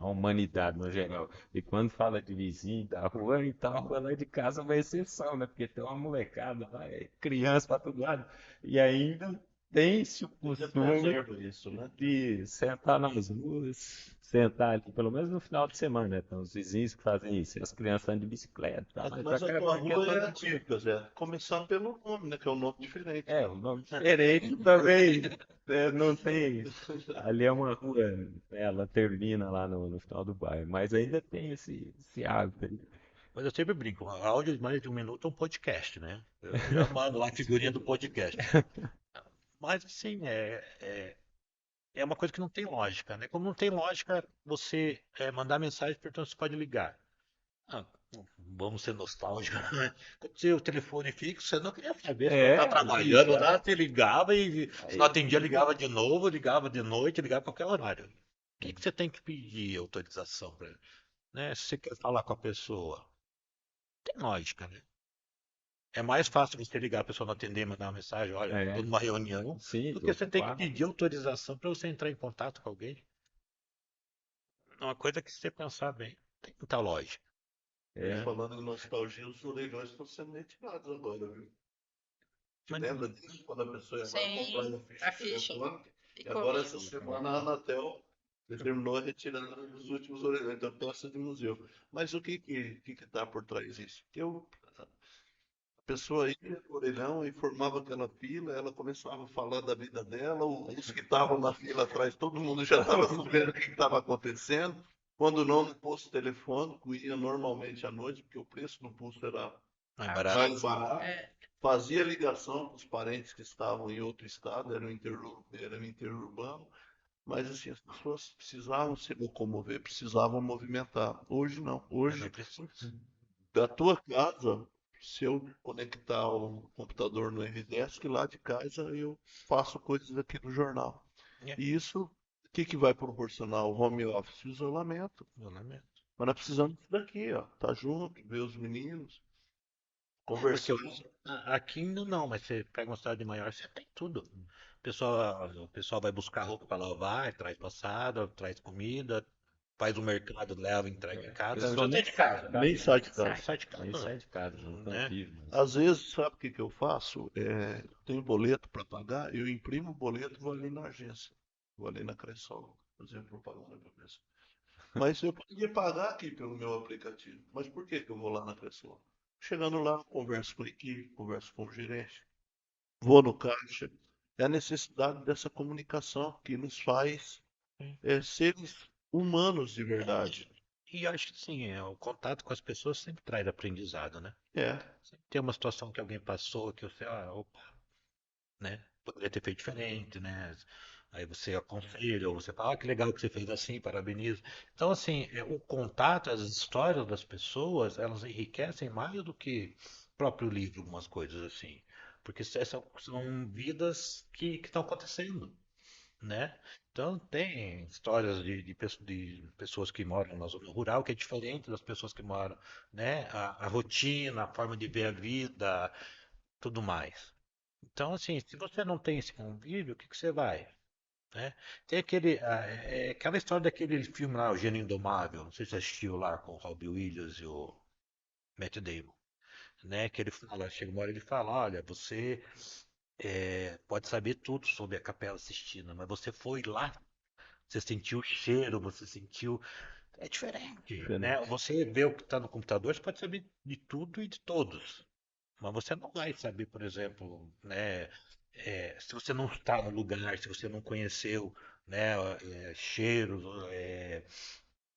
humanidade no geral. E quando fala de vizinho da rua, então a rua lá de casa é uma exceção, né? Porque tem uma molecada lá, criança para todo lado, e ainda tem-se o Mas é costume preserva isso, né? de sentar nas ruas, sentar ali, pelo menos no final de semana, né? Tem os vizinhos que fazem isso, e as crianças andam de bicicleta, tá? Mas Mas a pra cá, tua porque é rua é todo dia. atípica, Zé. Começar pelo nome, né? Que é um nome diferente, É, né? um nome diferente também. Não tem. Ali é uma rua, ela termina lá no final do bairro, mas ainda tem esse hábito aí. Mas eu sempre brinco, áudio de mais de um minuto é um podcast, né? Eu já mando lá a figurinha do podcast. Mas assim, é uma coisa que não tem lógica, né? Como não tem lógica você mandar mensagem, portanto você pode ligar. Ah, vamos ser nostálgicos, né? Quando tinha o telefone fixo, você não queria saber se você está É, trabalhando liga. lá, você ligava e se não Aí, atendia, ligava de novo, ligava de noite, ligava a qualquer horário. O que que você tem que pedir autorização para, né? Se você quer falar com a pessoa, tem lógica, né? É mais fácil você ligar, a pessoa não atender e mandar uma mensagem, olha, estou é, numa reunião, sim, do tô que você tem que ocupado. pedir autorização para você entrar em contato com alguém. É uma coisa que se você pensar bem, tem muita lógica, E né? É, falando em nostalgia, os orelhões estão sendo retirados agora, viu? Te Mas, lembra disso? Quando a pessoa ia lá comprar Sim, uma ficha a ficha telefônica? E ficou. agora, essa semana, a Anatel determinou a retirada dos últimos orelhões da peça de museu. Mas o que está por trás disso? A pessoa ia no orelhão e formava aquela fila, ela começava a falar da vida dela, os que estavam na fila atrás, todo mundo já estava sabendo o que estava acontecendo. Quando não, no posto telefônico, ia normalmente à noite, porque o preço do pulso era mais barato. mais barato. É, Fazia ligação com os parentes que estavam em outro estado, era um interurbano, mas assim, as pessoas precisavam se locomover, precisavam movimentar. Hoje não. Não Hoje, precisa. da tua casa, se eu conectar o computador no RDesk, lá de casa eu faço coisas aqui do jornal. É, E isso, o que vai proporcionar o home office? O isolamento. eu lamento. Mas nós precisamos disso daqui, ó. Tá junto, ver os meninos, Porque conversar. aqui ainda não, mas você pega uma cidade maior, você tem tudo. O pessoal vai buscar roupa para lavar, traz passada, traz comida, faz o mercado, leva, entrega em a casa. Não pessoa precisa sair nem de sai de casa. Nem casa, sai de Não casa. sai de nem casa, sai de casa, não né? convive mais. Às vezes, sabe o que eu faço? Eu tenho boleto para pagar, eu imprimo o boleto e vou ali na agência. Vou ali na Cressol, fazer propaganda para a pessoa. Mas eu poderia pagar aqui pelo meu aplicativo. Mas por que eu vou lá na Cressol? Chegando lá, converso com a equipe, converso com o gerente, vou no caixa. É a necessidade dessa comunicação que nos faz seres humanos de verdade. E eu acho que sim, o contato com as pessoas sempre traz aprendizado, né? É, Sempre tem uma situação que alguém passou que você, opa, né? Poderia ter feito diferente, né? Aí você aconselha, ou você fala, que legal que você fez assim, parabeniza. Então, assim, o contato, as histórias das pessoas, elas enriquecem mais do que o próprio livro, algumas coisas assim. Porque são vidas que estão acontecendo, né? Então, tem histórias de pessoas que moram na zona rural, que é diferente das pessoas que moram, né? A rotina, a forma de ver a vida, tudo mais. Então, assim, se você não tem esse convívio, o que que você vai, né? Tem aquela história daquele filme lá, O Gênio Indomável, não sei se você assistiu lá com o Robbie Williams e o Matt Damon, né? Que ele fala, chega uma hora ele fala, olha, você pode saber tudo sobre a Capela Sistina, mas você foi lá, você sentiu o cheiro, você sentiu, é diferente, né? diferente. Você vê o que está no computador, você pode saber de tudo e de todos. Mas você não vai saber, por exemplo, né, se você não está no lugar, se você não conheceu, né, cheiros,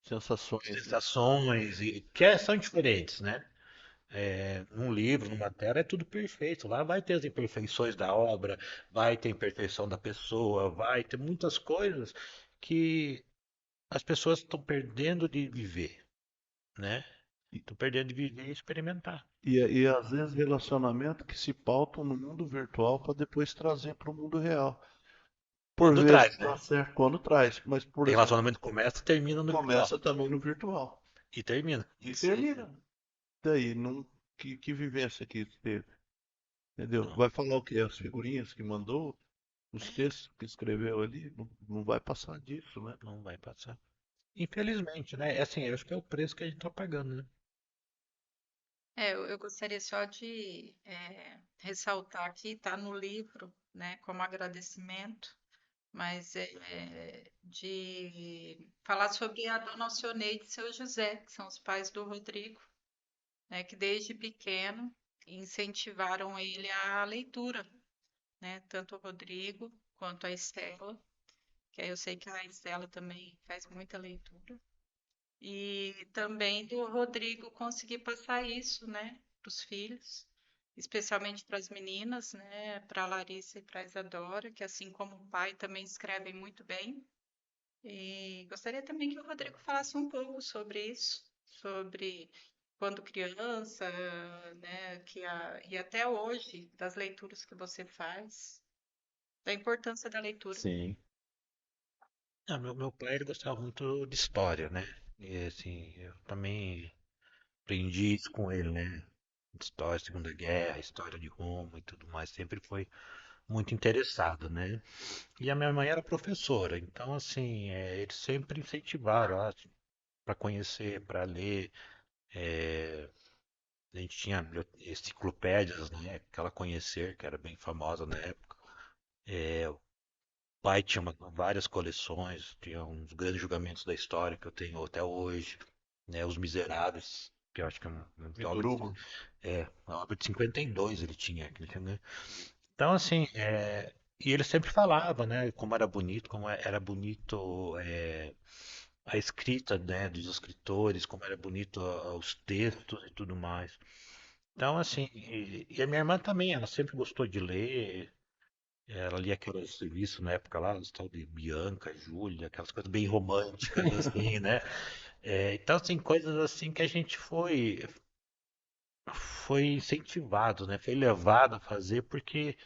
Sensações, né? sensações, que são diferentes, né? Num livro, numa tela, é tudo perfeito. Lá vai ter as imperfeições da obra, vai ter imperfeição da pessoa, vai ter muitas coisas que as pessoas estão perdendo de viver, né? Estão perdendo de viver e experimentar. E às vezes relacionamento que se pautam no mundo virtual para depois trazer para o mundo real. Por Quando vezes traz, né? dá certo quando traz, mas por Tem exemplo, relacionamento que começa e termina no virtual. começa também no virtual. E termina. E termina. Daí, não, que vivência que teve? Entendeu? Não, Vai falar o quê? As figurinhas que mandou, os textos que escreveu ali? Não, não vai passar disso, né? não vai passar. Infelizmente, né? É assim, eu acho que é o preço que a gente tá pagando, né? eu gostaria só de ressaltar que está no livro, né, como agradecimento, mas de falar sobre a dona Alcioneide e seu José, que são os pais do Rodrigo, né, que desde pequeno incentivaram ele à leitura, né, tanto o Rodrigo quanto a Estela, que aí eu sei que a Estela também faz muita leitura. E também do Rodrigo conseguir passar isso, né, para os filhos, especialmente para as meninas, né, para a Larissa e para a Isadora, que assim como o pai também escrevem muito bem. E gostaria também que o Rodrigo falasse um pouco sobre isso, sobre quando criança, né, e até hoje, das leituras que você faz, da importância da leitura. Sim, Meu pai ele gostava muito de história, né? E assim, eu também aprendi isso com ele, né? História, Segunda Guerra, história de Roma e tudo mais, sempre foi muito interessado, né? E a minha mãe era professora, então assim, eles sempre incentivaram para conhecer, para ler. A gente tinha enciclopédias, né? Aquela Conhecer, que era bem famosa na época. O pai tinha várias coleções, tinha uns grandes julgamentos da história que eu tenho até hoje, né? Os Miseráveis, que eu acho que é uma Vitor obra Hugo. uma obra de 52 ele tinha, né? Então, assim, e ele sempre falava, né, como era bonito, era bonito a escrita, né, dos escritores, como era bonito os textos e tudo mais. Então, assim, e a minha irmã também, ela sempre gostou de ler, ela lia aqueles serviços na época lá, os tal de Bianca, Júlia, aquelas coisas bem românticas, assim, né? Então, assim, coisas assim que a gente foi incentivado, né? Foi levado a fazer porque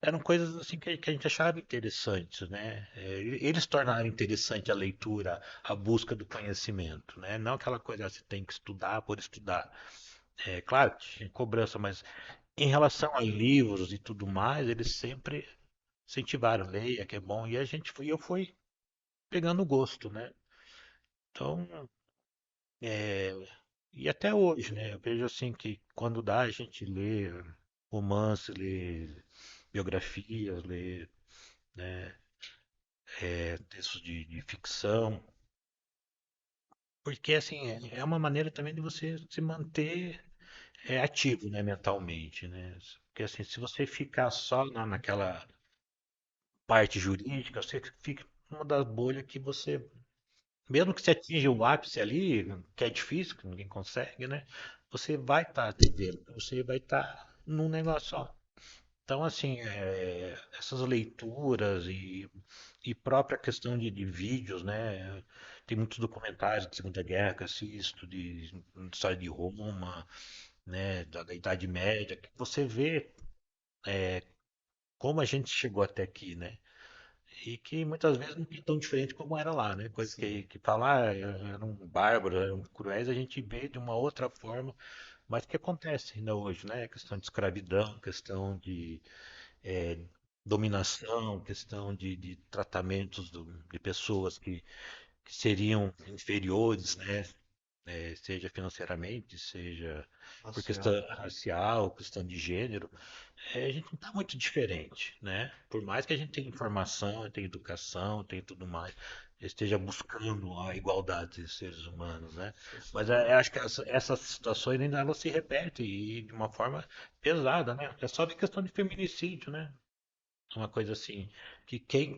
eram coisas assim que a gente achava interessantes, né? Eles tornaram interessante a leitura, a busca do conhecimento, né? Não aquela coisa, você tem que estudar por estudar. É claro, tinha cobrança, mas em relação a livros e tudo mais, eles sempre incentivaram, leia, que é bom, e eu fui pegando gosto, né? Então, é, e até hoje, né? Eu vejo assim que quando dá a gente lê romance, lê biografias, lê, né, textos de ficção, porque assim é uma maneira também de você se manter ativo, né, mentalmente, né? Porque assim, se você ficar só naquela parte jurídica, você fica numa das bolhas que você, mesmo que você atinja o ápice ali, que é difícil, que ninguém consegue, né? Você vai estar vivendo, você vai estar num negócio só. Então, assim, essas leituras e própria questão de vídeos, né? Tem muitos documentários de Segunda Guerra que eu assisto, de história de Roma, né? Da Idade Média, que você vê como a gente chegou até aqui, né? E que muitas vezes não é tão diferente como era lá, né? Coisa sim. que falar eram bárbaros, eram cruéis, a gente vê de uma outra forma, mas que acontece ainda hoje, né? Questão de escravidão, questão de é, dominação, questão de tratamentos de pessoas que seriam inferiores, né? Seja financeiramente, seja por questão Racial. racial, questão de gênero, a gente não está muito diferente, né? Por mais que a gente tenha informação, tenha educação, tenha tudo mais, esteja buscando a igualdade dos seres humanos, né? Mas eu acho que essas situações ainda elas se repetem e de uma forma pesada, né? É só de questão de feminicídio, né? Uma coisa assim, que quem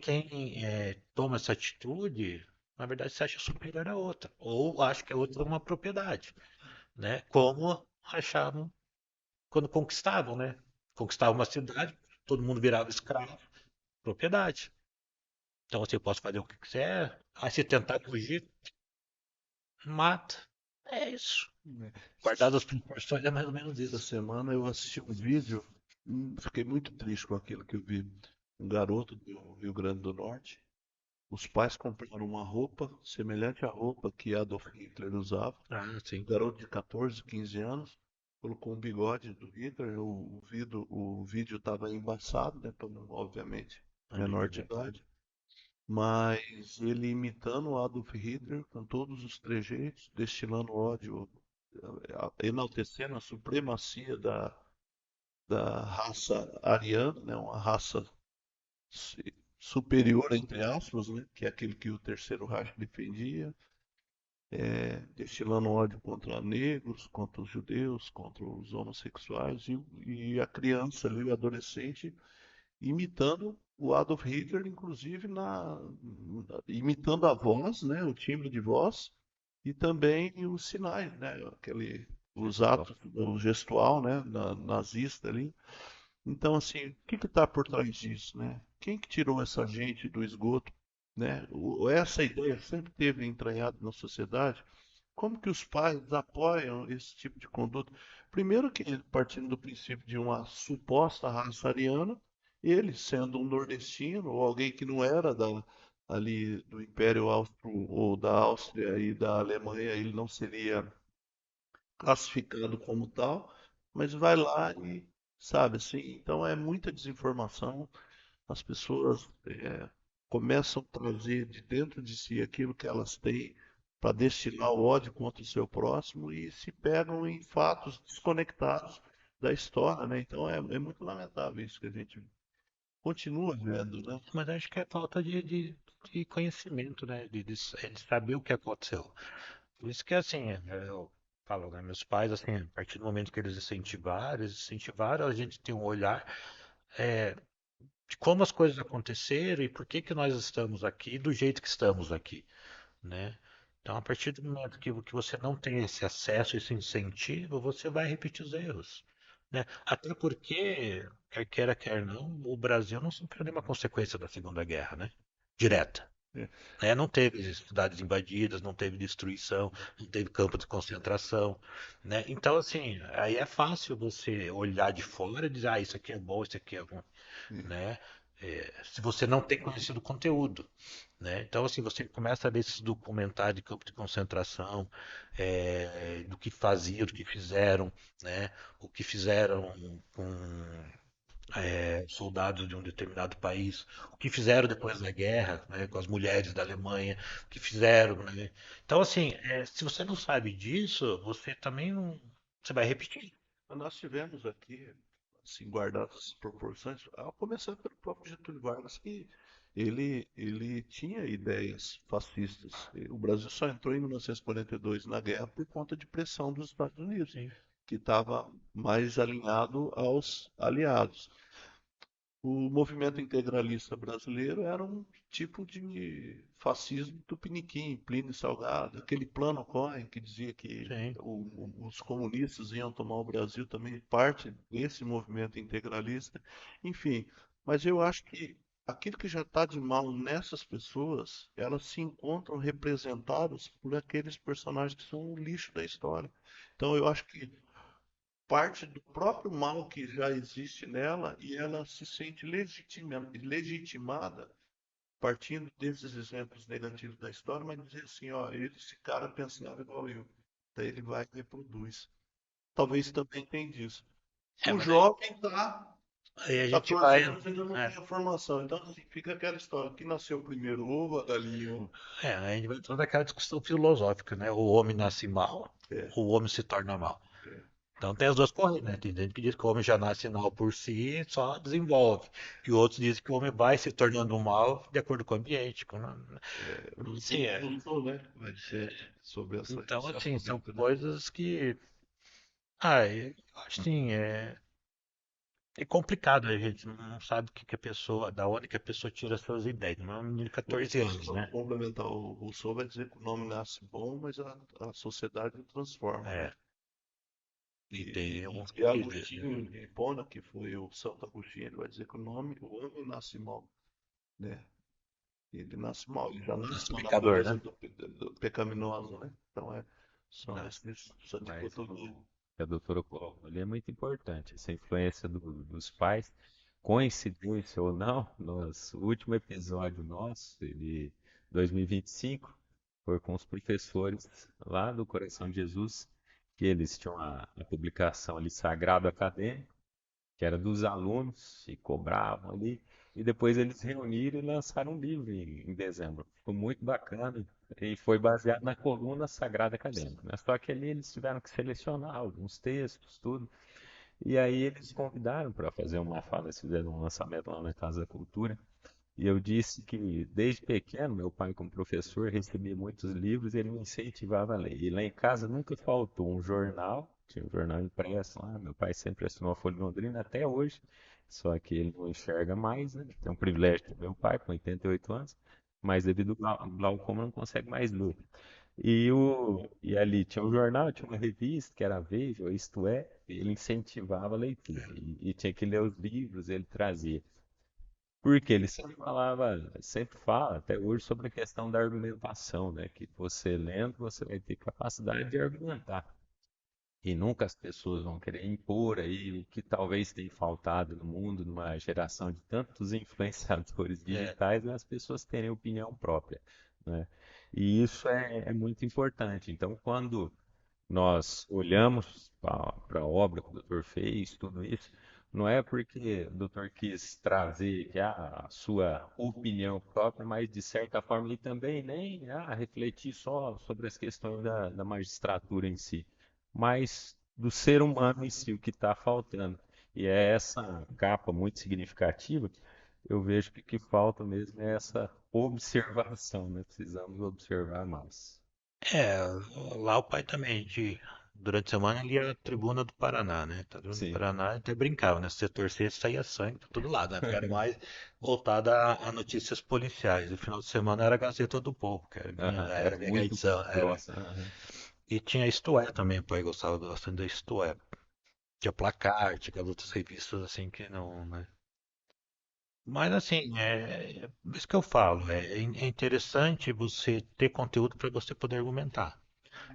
toma essa atitude, na verdade se acha superior a outra, ou acha que a outra é uma propriedade, né? Como achavam quando conquistavam, né? Conquistavam uma cidade, todo mundo virava escravo, propriedade. Então você pode fazer o que quiser, aí se tentar fugir, mata. É isso. É. Guardadas as proporções é mais ou menos Essa isso. semana eu assisti um vídeo, fiquei muito triste com aquilo que eu vi. Um garoto do Rio Grande do Norte. Os pais compraram uma roupa semelhante à roupa que Adolf Hitler usava. Ah, O sim. garoto de 14, 15 anos colocou um bigode do Hitler. O vídeo estava embaçado, né, obviamente, A menor de menina. idade. Mas ele imitando o Adolf Hitler com todos os trejeitos, destilando ódio, enaltecendo a supremacia da raça ariana, né, uma raça superior, entre aspas, né, que é aquele que o Terceiro Reich defendia, destilando ódio contra negros, contra os judeus, contra os homossexuais, e a criança ali, o adolescente, imitando o Adolf Hitler, inclusive imitando a voz, né, o timbre de voz, e também os sinais, né, os Gestual. atos, o gestual, né, nazista ali. Então, assim, o que está por trás disso, né? Quem que tirou essa gente do esgoto, né? Essa ideia sempre teve entranhado na sociedade. Como que os pais apoiam esse tipo de conduta? Primeiro que, partindo do princípio de uma suposta raça ariana, ele sendo um nordestino ou alguém que não era ali do Império Austro ou da Áustria e da Alemanha, ele não seria classificado como tal, mas vai lá e sabe assim, então é muita desinformação. As pessoas começam a trazer de dentro de si aquilo que elas têm para destilar o ódio contra o seu próximo e se pegam em fatos desconectados da história, né? Então é muito lamentável isso que a gente continua vendo, né? Mas acho que é falta de conhecimento, né? De saber o que aconteceu. Por isso que, assim, eu falo, né? Meus pais, assim, a partir do momento que eles incentivaram a gente ter um olhar de como as coisas aconteceram e por que que nós estamos aqui do jeito que estamos aqui, né? Então, a partir do momento que você não tem esse acesso, esse incentivo, você vai repetir os erros, né? Até porque, quer queira, quer não, o Brasil não sofreu nenhuma consequência da Segunda Guerra, né? Direta. É, Né? Não teve cidades invadidas, não teve destruição, não teve campo de concentração, né? Então, assim, aí é fácil você olhar de fora e dizer, ah, isso aqui é bom, isso aqui é bom, é, né? Se você não tem conhecido o conteúdo, né? Então, assim, você começa a ver esses documentários de campo de concentração, do que faziam, do que fizeram, né? O que fizeram com soldados de um determinado país, o que fizeram depois da guerra, né, com as mulheres da Alemanha, o que fizeram, né? Então, assim, se você não sabe disso, você também não, você vai repetir. mas nós tivemos aqui, assim, guardadas as proporções, a começar pelo próprio Getúlio Vargas, que ele tinha ideias fascistas. E o Brasil só entrou em 1942 na guerra por conta de pressão dos Estados Unidos, Sim. que estava mais alinhado aos aliados. O movimento integralista brasileiro era um tipo de fascismo tupiniquim, Plínio Salgado, aquele plano Cohen que dizia que Sim. os comunistas iam tomar o Brasil também, parte desse movimento integralista. Enfim, mas eu acho que aquilo que já está de mal nessas pessoas, elas se encontram representadas por aqueles personagens que são o lixo da história. Então eu acho que parte do próprio mal que já existe nela e ela se sente legitimada partindo desses exemplos negativos da história, mas dizer assim, ó, esse cara pensava igual eu. Daí ele vai e reproduz. Talvez também tem disso. O Mas aí, jovem está aí a gente 14 vai. anos ainda não tem a formação. Então, assim, fica aquela história. Que nasceu primeiro, o ovo, a galinha? A gente vai entrar naquela discussão filosófica, né? O homem nasce mal, É, o homem se torna mal. é, Então tem as duas correntes, né? Tem gente que diz que o homem já nasce mal por si e só desenvolve. E outros dizem que o homem vai se tornando mal de acordo com o ambiente. Assim, Rousseau, né? Vai dizer sobre então, esse assim, são argumento, né? coisas que. Eu acho assim, é complicado, a gente não sabe o que que a pessoa, da onde que a pessoa tira suas ideias. Não é um menino de 14 anos, Só né? complementar, o Rousseau vai dizer que o nome nasce bom, mas a sociedade o transforma, né? É, e tem alguns que E dizem. Agostinho de Hipona, que foi o Santo Agostinho, ele vai dizer que o homem nasce mal, né? Ele nasce mal, ele já nasce com a Classificador, natureza né? pecaminosa, né? Então são Não, essa Mas dicotomia. a doutora Cláudia é muito importante, essa influência dos pais. Coincidência ou não, nosso último episódio nosso, de 2025, foi com os professores lá do Coração de Jesus, que eles tinham a publicação ali, Sagrado Acadêmico, que era dos alunos, e cobravam ali. E depois eles reuniram e lançaram um livro em dezembro. Ficou muito bacana e foi baseado na coluna Sagrada Acadêmica, né? Só que ali eles tiveram que selecionar alguns textos, tudo. E aí eles convidaram para fazer uma fala, eles fizeram um lançamento lá na Casa da Cultura. E eu disse que desde pequeno, meu pai como professor recebia muitos livros e ele me incentivava a ler. E lá em casa nunca faltou um jornal, tinha um jornal impresso lá, meu pai sempre assinou a Folha de Londrina até hoje, só que ele não enxerga mais, né? Tem um privilégio de meu pai com 88 anos, mas devido ao glaucoma não consegue mais ler. E ali tinha um jornal, tinha uma revista que era a Veja, ou Isto É, e ele incentivava a leitura. E tinha que ler os livros, ele trazia. Porque ele sempre falava, sempre fala até hoje sobre a questão da argumentação, né? Que você lendo, você vai ter capacidade de argumentar. E nunca as pessoas vão querer impor aí o que talvez tenha faltado no mundo, numa geração de tantos influenciadores É, digitais, é as pessoas terem opinião própria, né? E isso é muito importante. Então, quando nós olhamos para a obra que o doutor fez, tudo isso, não é porque o doutor quis trazer que a sua opinião própria, mas de certa forma ele também nem refletir só sobre as questões da magistratura em si, mas do ser humano em si, o que está faltando. E é essa capa muito significativa, eu vejo que o que falta mesmo é essa observação, né? Precisamos observar mais. é, lá o pai também, durante a semana ele ia à Tribuna do Paraná, né? A Tribuna do Sim. Paraná até brincava, né? Se você torcesse, saía sangue pra todo lado, né? Porque era mais voltada a notícias policiais. No final de semana era a Gazeta do Povo, que era Aham, era era a mega muito edição. Era. grossa. Aham. E tinha Isto É também, o pai gostava bastante da Isto É. Tinha Placar, tinha aquelas outras revistas assim que não, né? Mas assim, é isso que eu falo, é interessante você ter conteúdo para você poder argumentar.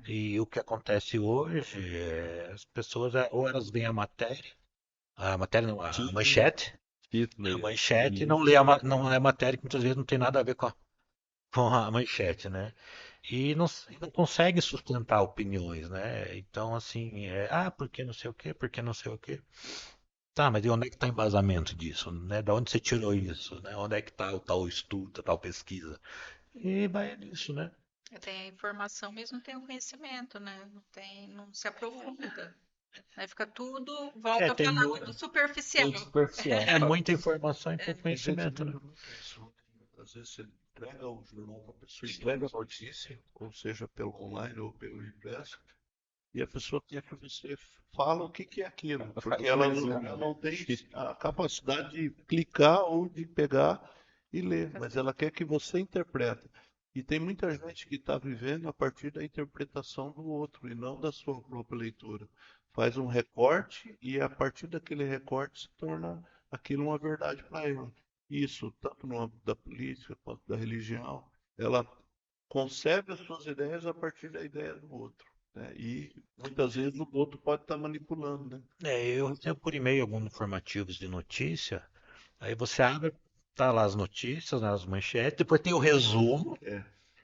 E o que acontece hoje é as pessoas ou elas veem a matéria não, Título, título a e manchete e não link. lê não é a matéria que muitas vezes não tem nada a ver com a manchete, né? E não consegue sustentar opiniões, né? Então assim, porque não sei o quê, porque não sei o quê. Tá, mas e onde é que está o embasamento disso, né? Da onde você tirou isso, né? Onde é que está o tal estudo, a tal pesquisa? E vai nisso, né? Tem a informação, mas não tem o conhecimento, né? Não tem, não se aprofunda. Aí fica tudo, volta Tem falando do superficial. Muito superficial. muita informação e pouco A gente conhecimento, vê né? muito isso, né? Às vezes você entrega o jornal para a pessoa, entrega a notícia, ou seja, pelo online ou pelo impresso, e a pessoa quer que você fala o que que é aquilo, Ela porque faz um resumo. ela não tem a capacidade de clicar ou de pegar e ler, mas ela quer que você interprete. E tem muita gente que está vivendo a partir da interpretação do outro e não da sua própria leitura. Faz um recorte e a partir daquele recorte se torna aquilo uma verdade para ela. Isso, tanto no âmbito da política quanto da religião, ela concebe as suas ideias a partir da ideia do outro, né? E muitas vezes o outro pode estar manipulando, né? Eu recebo por e-mail alguns informativos de notícia, aí você abre, tá lá as notícias, né, as manchetes, depois tem o resumo, É,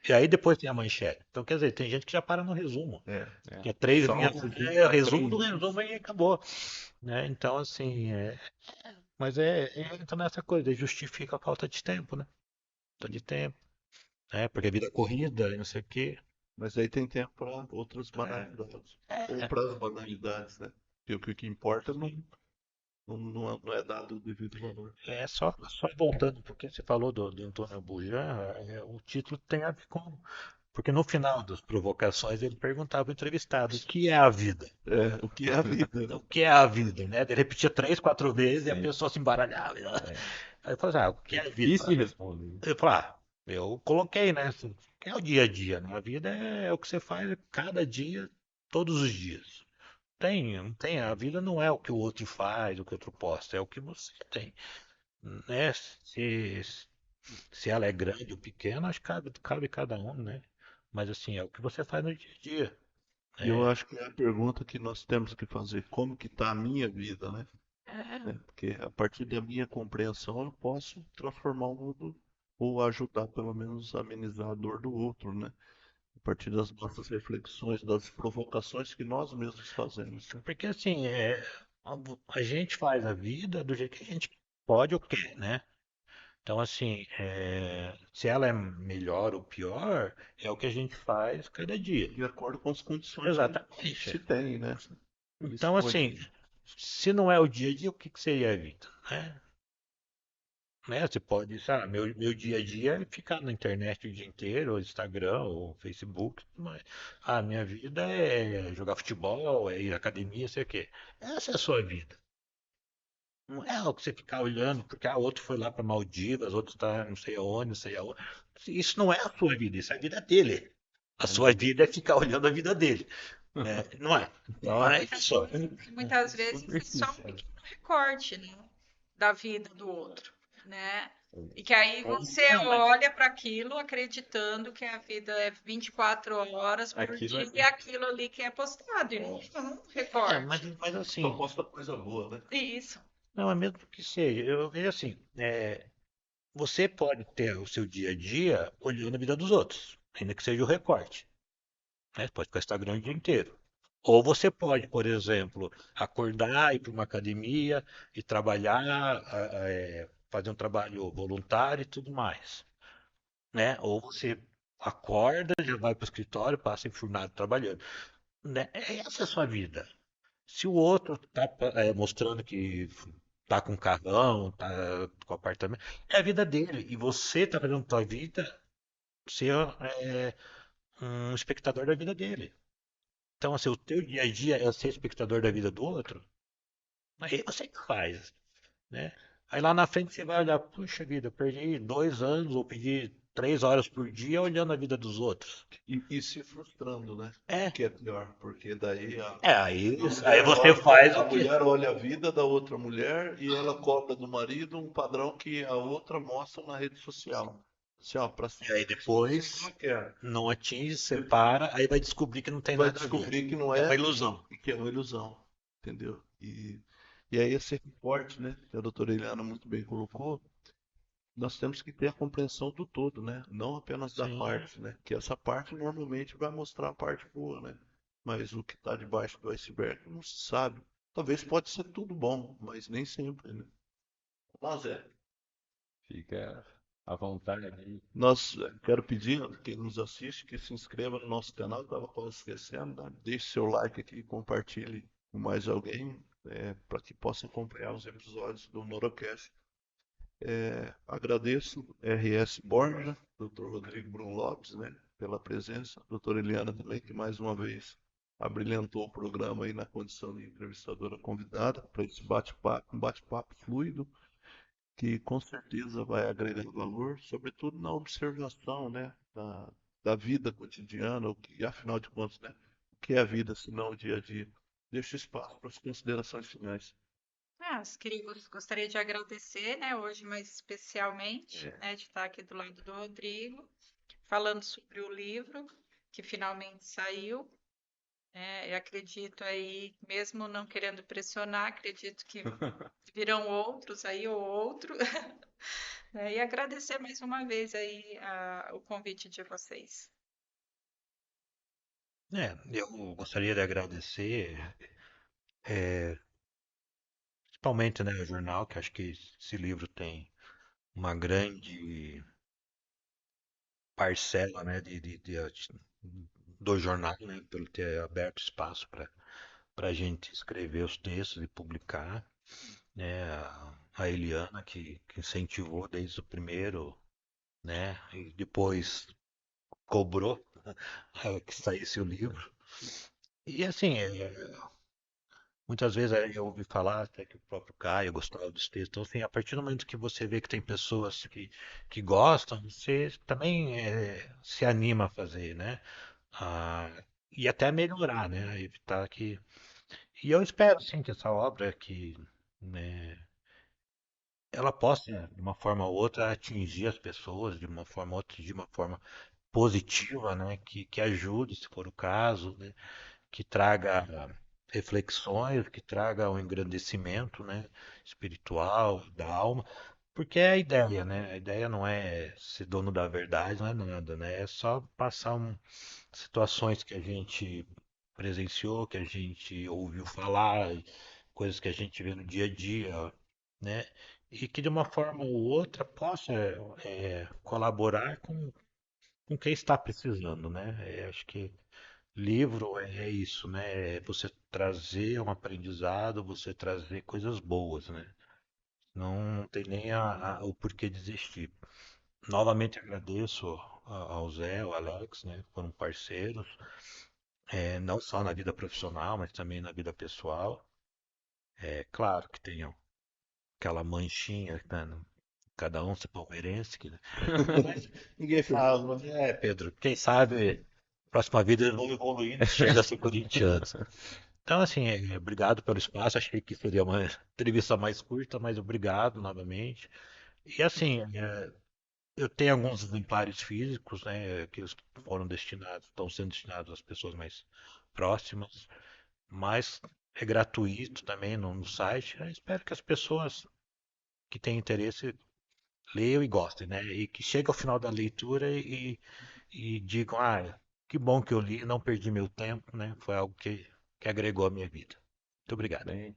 e aí depois tem a manchete. Então, quer dizer, tem gente que já para no resumo, é. É. que é três Só linhas, um resumo o de resumo do três. resumo e acabou, né? Então, assim, mas entra nessa coisa, justifica a falta de tempo, né? Falta de tempo, porque a vida é corrida e não sei o quê. Mas aí tem tempo para outras É, banalidades. Ou para as banalidades, né? Porque o que importa não é dado o devido valor. só voltando, porque você falou do Antônio Bujan, o título tem a ver com. Porque no final das provocações ele perguntava ao entrevistado o que é a vida? É, o que é a vida, né? O que é a vida, né? Ele repetia três, quatro vezes e a Sim. pessoa se embaralhava. É. Aí eu falei, o que É é a vida? difícil de responder. Eu falei, eu coloquei, né? Assim, que é o dia a dia, né? A vida é o que você faz cada dia, todos os dias. Não tem, a vida não é o que o outro faz, o que o outro posta, é o que você tem, né? Se, se ela é grande ou pequena, acho que cabe cada um, né? Mas assim, é o que você faz no dia a dia. E eu É, acho que é a pergunta que nós temos que fazer, como que está a minha vida, né? é, Né? Porque a partir da minha compreensão eu posso transformar o mundo ou ajudar pelo menos a amenizar a dor do outro, né? A partir das nossas reflexões, das provocações que nós mesmos fazemos, né? porque assim, a gente faz a vida do jeito que a gente pode ou quer, né? Então, assim, se ela é melhor ou pior, é o que a gente faz cada dia. De acordo com as condições que Exatamente. se tem, né? Então, Escolha. assim, Se não é o dia a dia, o que que seria a vida, né? Você pode, sabe, meu dia a dia é ficar na internet o dia inteiro, ou Instagram, ou Facebook, mas a minha vida é jogar futebol, é ir à academia, sei o quê. Essa é a sua vida. Não é algo que você ficar olhando, porque outro foi lá para Maldivas, outro está não sei aonde, não sei aonde. Isso não é a sua vida, isso é a vida dele. A sua vida é ficar olhando a vida dele, né? Não é? Então é isso. Muitas vezes é só um Superfície. pequeno recorte, né, da vida do outro, né? E que aí você Não, mas olha para aquilo acreditando que a vida é 24 horas por Aquilo dia e aquilo ali que é postado, e não é um recorte. mas Só assim, posta coisa boa, né? Isso. não é mesmo que seja. Eu vejo assim, você pode ter o seu dia a dia olhando a vida dos outros, ainda que seja o recorte, né? Você pode ficar no Instagram o dia inteiro. Ou você pode, por exemplo, acordar, ir para uma academia e trabalhar, fazer um trabalho voluntário e tudo mais, né? Ou você acorda, já vai para o escritório, passa enfurnado trabalhando, né? Essa é a sua vida. Se o outro está mostrando que tá com carrão, tá com apartamento, é a vida dele. E você tá fazendo a sua vida ser um espectador da vida dele. Então, assim, o teu dia a dia é ser espectador da vida do outro, aí você que faz, né? Aí lá na frente você vai olhar, puxa vida, eu perdi 2 anos ou perdi 3 horas por dia olhando a vida dos outros. E se frustrando, né? É, Que é pior, porque daí aí você faz a o que. mulher olha a vida da outra mulher e ela cobra do marido um padrão que a outra mostra na rede social. Assim, ó, pra E aí se depois ela quer. não atinge, separa, aí vai descobrir que não tem Vai nada a ver. descobrir que não É uma é ilusão. e que é uma ilusão, entendeu? E aí esse recorte, né, que a doutora Eliana muito bem colocou, nós temos que ter a compreensão do todo, né? Não apenas da Sim. parte, né? Que essa parte normalmente vai mostrar a parte boa, né? Mas o que está debaixo do iceberg não se sabe. Talvez pode ser tudo bom, mas nem sempre, né? Mas Fica à vontade aí. quero pedir a quem nos assiste que se inscreva no nosso canal, estava quase esquecendo, né? Deixe seu like aqui, compartilhe com mais alguém, para que possa acompanhar os episódios do Norocast. Agradeço RS Borja, Dr. Rodrigo Brum Lopes, né, pela presença, doutora Eliana também, que mais uma vez abrilhantou o programa aí na condição de entrevistadora convidada para esse bate-papo, um bate-papo fluido, que com certeza vai agregar valor, sobretudo na observação, né, da vida cotidiana, o que, afinal de contas, né, o que é a vida se não o dia a dia. Deixo espaço para as considerações finais. Gostaria de agradecer, né, hoje mais especialmente, É, né, de estar aqui do lado do Rodrigo, falando sobre o livro que finalmente saiu. Eu acredito aí, mesmo não querendo pressionar, acredito que virão outros aí ou outro. E agradecer mais uma vez aí o convite de vocês. Eu gostaria de agradecer, principalmente, né, o jornal, que acho que esse livro tem uma grande parcela, né, do jornal, né, pelo ter aberto espaço para a gente escrever os textos e publicar, né, a Eliana que incentivou desde o primeiro, né, e depois cobrou que saísse o livro. E assim, muitas vezes eu ouvi falar até que o próprio Caio gostava dos textos. Então, assim, a partir do momento que você vê que tem pessoas que gostam, você também se anima a fazer, né? Ah, e até a melhorar, né? Evitar que. E eu espero, sim, que essa obra que, né, ela possa, de uma forma ou outra, atingir as pessoas, de uma forma ou outra, de uma forma positiva, né? Que ajude, se for o caso, né? Que traga reflexões, que traga um engrandecimento, né, espiritual, da alma, porque é a ideia, né? A ideia não é ser dono da verdade, não é nada, né? É só passar situações que a gente presenciou, que a gente ouviu falar, coisas que a gente vê no dia a dia, né? E que de uma forma ou outra possa colaborar com quem está precisando, né? Acho que livro é isso, né? É você trazer um aprendizado, você trazer coisas boas, né? Não tem nem o porquê desistir. Novamente agradeço ao Zé, ao Alex, né? Foram parceiros, não só na vida profissional, mas também na vida pessoal. É claro que tem aquela manchinha, né? Cada um se palmeirense, né? Mas ninguém fala, Pedro, quem sabe próxima vida eu vou evoluindo e chega a ser corintiano. Então, assim, obrigado pelo espaço. Achei que seria uma entrevista mais curta, mas obrigado novamente. E assim, eu tenho alguns exemplares físicos, né, que foram destinados, estão sendo destinados às pessoas mais próximas, mas é gratuito também no site. Eu espero que as pessoas que têm interesse leiam e gostem, né? E que chegue ao final da leitura e digam, que bom que eu li, não perdi meu tempo, né? Foi algo que agregou à minha vida. Muito obrigado. Bem,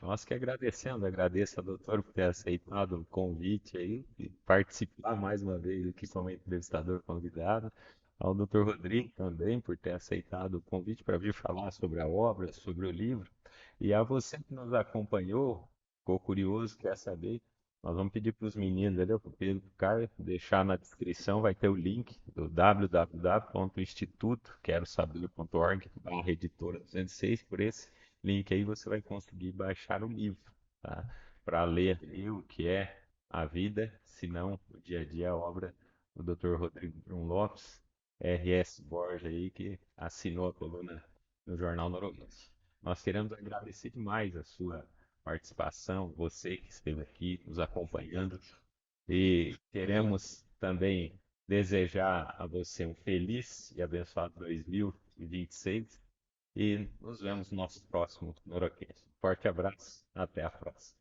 nós que agradecemos, agradeço ao doutor por ter aceitado o convite aí e participar mais uma vez aqui como entrevistador convidado, ao doutor Rodrigo também por ter aceitado o convite para vir falar sobre a obra, sobre o livro, e a você que nos acompanhou, ficou curioso, quer saber, nós vamos pedir para os meninos ali, para o Pedro e pro Caio, deixar na descrição, vai ter o link do www.institutoquerosaber.org/editora 206, por esse link aí você vai conseguir baixar o livro, tá? Para ler ali o que é a vida, se não o dia a dia, a obra do Dr. Rodrigo Brum Lopes, R.S. Borges aí, que assinou a coluna no Jornal Noroeste. Nós queremos agradecer demais a sua participação, você que esteve aqui nos acompanhando, e queremos também desejar a você um feliz e abençoado 2026 e nos vemos no nosso próximo Norocast. Forte abraço, até a próxima.